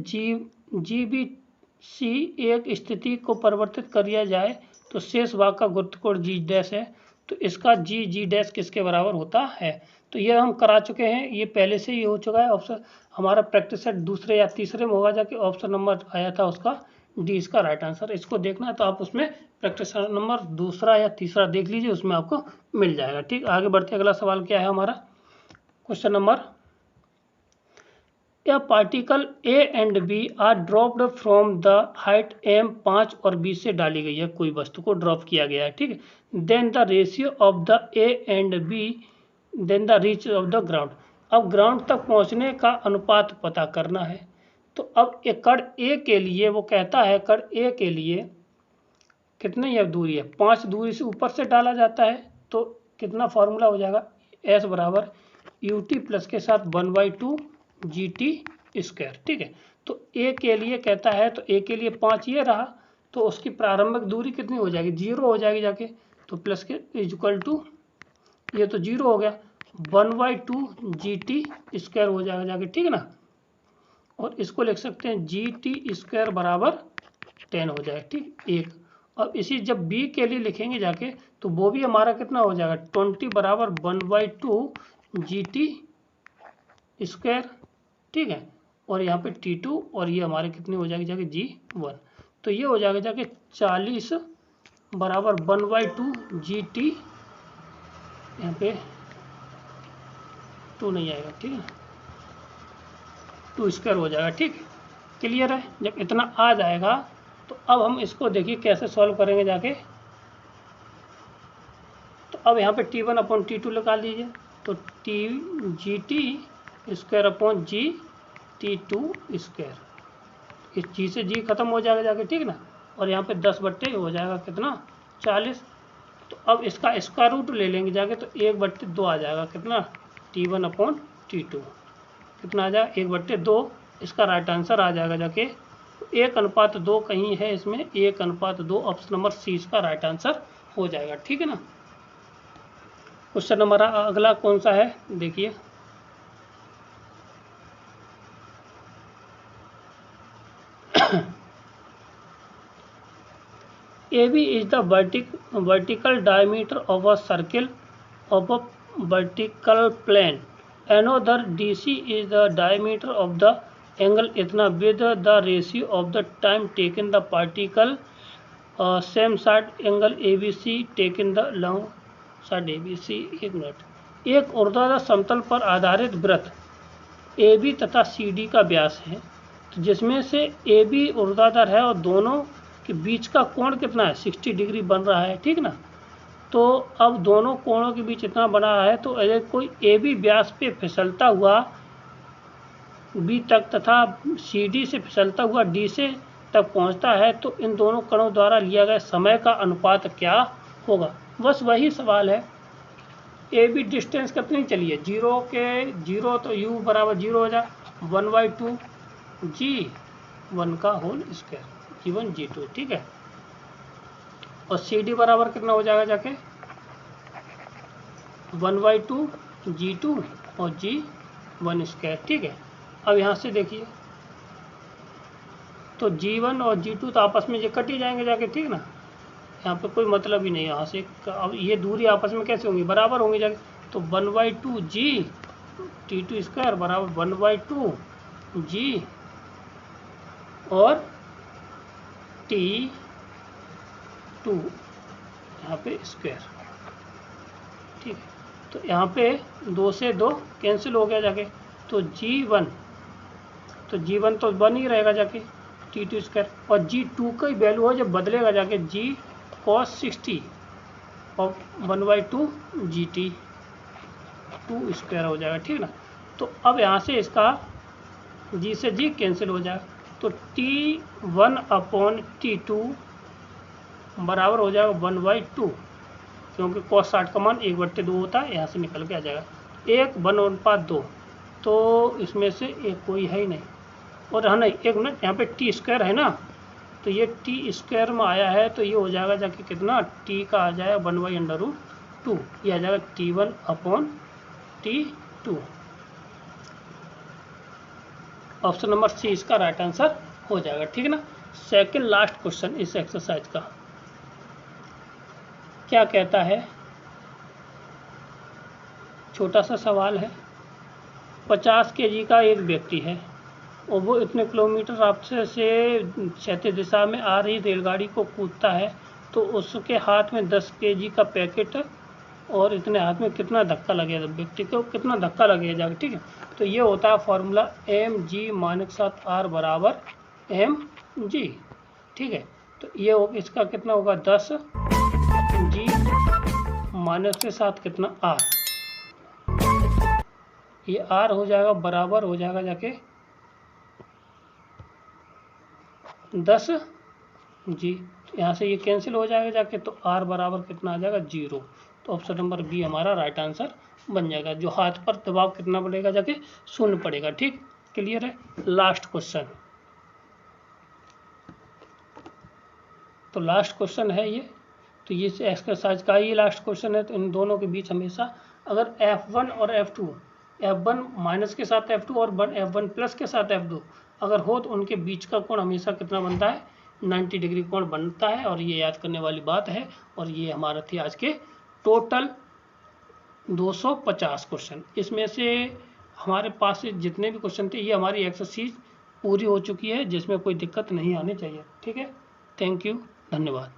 GBC एक स्थिति को परिवर्तित कर दिया जाए तो शेष भाग का गुरुत्वकोण G डैश है, तो इसका G डैश किसके बराबर होता है। तो ये हम करा चुके हैं, ये पहले से ही हो चुका है। ऑप्शन हमारा प्रैक्टिस सेट दूसरे या तीसरे में होगा जाके, ऑप्शन नंबर आया था उसका डी इसका राइट आंसर। इसको देखना है तो आप उसमें प्रैक्टिस नंबर दूसरा या तीसरा देख लीजिए, उसमें आपको मिल जाएगा। ठीक, आगे बढ़ते, अगला सवाल क्या है हमारा, क्वेश्चन नंबर, या particle A and B are dropped from the height m 5 और 20 से डाली गई है, कोई वस्तु को ड्रॉप किया गया है, ठीक है। Then the ratio of the A and B then the reach of the ground. अब ग्राउंड तक पहुंचने का अनुपात पता करना है। तो अब एक कण ए के लिए वो कहता है, कण ए के लिए कितनी यह दूरी है, 5 दूरी से ऊपर से डाला जाता है, तो कितना फॉर्मूला हो जाएगा, एस बराबर यूटी प्लस के साथ 1/2 GT स्क्वायर, ठीक है। तो ए के लिए कहता है, तो ए के लिए 5 ये रहा, तो उसकी प्रारंभिक दूरी कितनी हो जाएगी, 0 हो जाएगी जाके, तो प्लस के इक्वल टू ये तो 0 हो गया, 1/2 GT स्क्वायर हो जाएगा जाके, ठीक है ना। और इसको लिख सकते हैं GT स्क्वायर बराबर 10 हो जाएगा, ठीक, एक। अब इसी जब बी के लिए लिखेंगे जाके, तो वो भी हमारा कितना हो जाएगा, 20 बराबर 1/2 GT स्क्वायर, ठीक है। और यहाँ पे T2, और ये हमारे कितनी हो जाएगी जाके G1, तो ये हो जाएगा जाके 40 बराबर 1/2 GT, यहाँ पे 2 नहीं आएगा, ठीक है, 2 स्क्वायर हो जाएगा, ठीक, क्लियर है। जब इतना आ जाएगा तो अब हम इसको देखिए कैसे सॉल्व करेंगे जाके। तो अब यहाँ पे T1 अपॉन T2 निकाल दीजिए, तो GT square upon GT2 square, इस G से G खत्म हो जाएगा जाके, ठीक ना। और यहाँ पे 10 बट्टे हो जाएगा कितना, 40। तो अब इसका स्क्वायर रूट ले लेंगे जाके, तो 1/2 आ जाएगा कितना, T1 अपॉन T2 कितना आ जाएगा, 1/2। इसका राइट आंसर आ जाएगा जाके 1:2 कहीं है इसमें, 1:2, ऑप्शन नंबर सी इसका राइट आंसर हो जाएगा, ठीक है ना। क्वेश्चन नंबर अगला कौन सा है देखिए, AB is the vertical diameter of a circle of a vertical plane. Another DC is the diameter of the angle इतना with the ratio of the time taken the particle same side angle ABC taken the long side ABC। एक minute, एक ऊर्ध्वाधर समतल पर आधारित वृत्त AB तथा CD का व्यास है, तो जिसमें से AB ऊर्ध्वाधर है और दोनों के बीच का कोण कितना है, 60 डिग्री बन रहा है, ठीक ना। तो अब दोनों कोणों के बीच इतना बना है, तो अगर कोई AB व्यास पे फिसलता हुआ B तक तथा CD से फिसलता हुआ D से तक पहुंचता है, तो इन दोनों कणों द्वारा लिया गया समय का अनुपात क्या होगा। बस वही सवाल है, ए बी डिस्टेंस कितनी चली है, जीरो तो यू बराबर 0 हो जाए 1/2 G1 का होल स्क्वायर G1 G2, ठीक है। और सी डी बराबर कितना हो जाएगा जाके 1/2 G2 और G1 स्क्वायर, ठीक है। अब यहाँ से देखिए तो G1 और G2 तो आपस में ये कट ही जाएंगे जाके, ठीक ना, यहाँ पे कोई मतलब ही नहीं है यहाँ से। अब ये दूरी आपस में कैसे होंगी, बराबर होंगी जाके। तो 1/2 G T2 स्क्वायर बराबर 1/2 G और T2 यहाँ पे स्क्वायर, ठीक है। तो यहाँ पे 2 से 2 कैंसिल हो गया जाके, तो G1 तो 1 ही रहेगा जाके T2 स्क्वायर, और G2 का ही वैल्यू हो जब बदलेगा जाके G cos 60 और 1/2 GT2 स्क्वायर हो जाएगा, ठीक ना। तो अब यहाँ से इसका G से G कैंसिल हो जाएगा, तो T1/T2 बराबर हो जाएगा 1/2, क्योंकि cos 60 का मान 1/2 होता है, यहाँ से निकल के आ जाएगा 1/2, तो इसमें से एक कोई है ही नहीं। और हाँ नहीं, एक मिनट, यहाँ पे टी स्क्वायर है ना, तो ये टी स्क्वायर में आया है, तो ये हो जाएगा जाके कितना, टी का आ जाएगा 1/√2, ये आ जाएगा T1/T2। ऑप्शन नंबर सी इसका राइट आंसर हो जाएगा, ठीक है ना। सेकंड लास्ट क्वेश्चन इस एक्सरसाइज का क्या कहता है, छोटा सा सवाल है। 50 kg का एक व्यक्ति है और वो इतने किलोमीटर आपसे से क्षैतिज दिशा में आ रही रेलगाड़ी को कूदता है, तो उसके हाथ में 10 kg का पैकेट और इतने हाथ में कितना धक्का लगेगा, व्यक्ति को कितना धक्का लगेगा जाके, ठीक है। तो ये होता है फॉर्मूला mg-7r बराबर mg, ठीक है। तो ये इसका कितना होगा 10g-7 कितना r, ये r हो जाएगा बराबर हो जाएगा जाके 10g, यहाँ से ये कैंसिल हो जाएगा जाके, तो r बराबर कितना आ जाएगा 0। तो ऑप्शन नंबर बी हमारा राइट आंसर बन जाएगा। जो हाथ पर दबाव कितना पड़ेगा जाके 0 पड़ेगा, ठीक, क्लियर है। लास्ट क्वेश्चन, तो लास्ट क्वेश्चन है ये, तो ये एक्सरसाइज का ही लास्ट क्वेश्चन है। तो इन दोनों के बीच हमेशा अगर F1 और F2, F1 माइनस के साथ F2 और F1 प्लस के साथ F2 अगर हो, तो उनके बीच का कोण हमेशा कितना बनता है, 90 डिग्री कोण बनता है। और ये याद करने वाली बात है। और ये हमारा थी आज के टोटल 250 क्वेश्चन। इसमें से हमारे पास जितने भी क्वेश्चन थे, ये हमारी एक्सरसाइज पूरी हो चुकी है, जिसमें कोई दिक्कत नहीं आनी चाहिए, ठीक है। थैंक यू, धन्यवाद।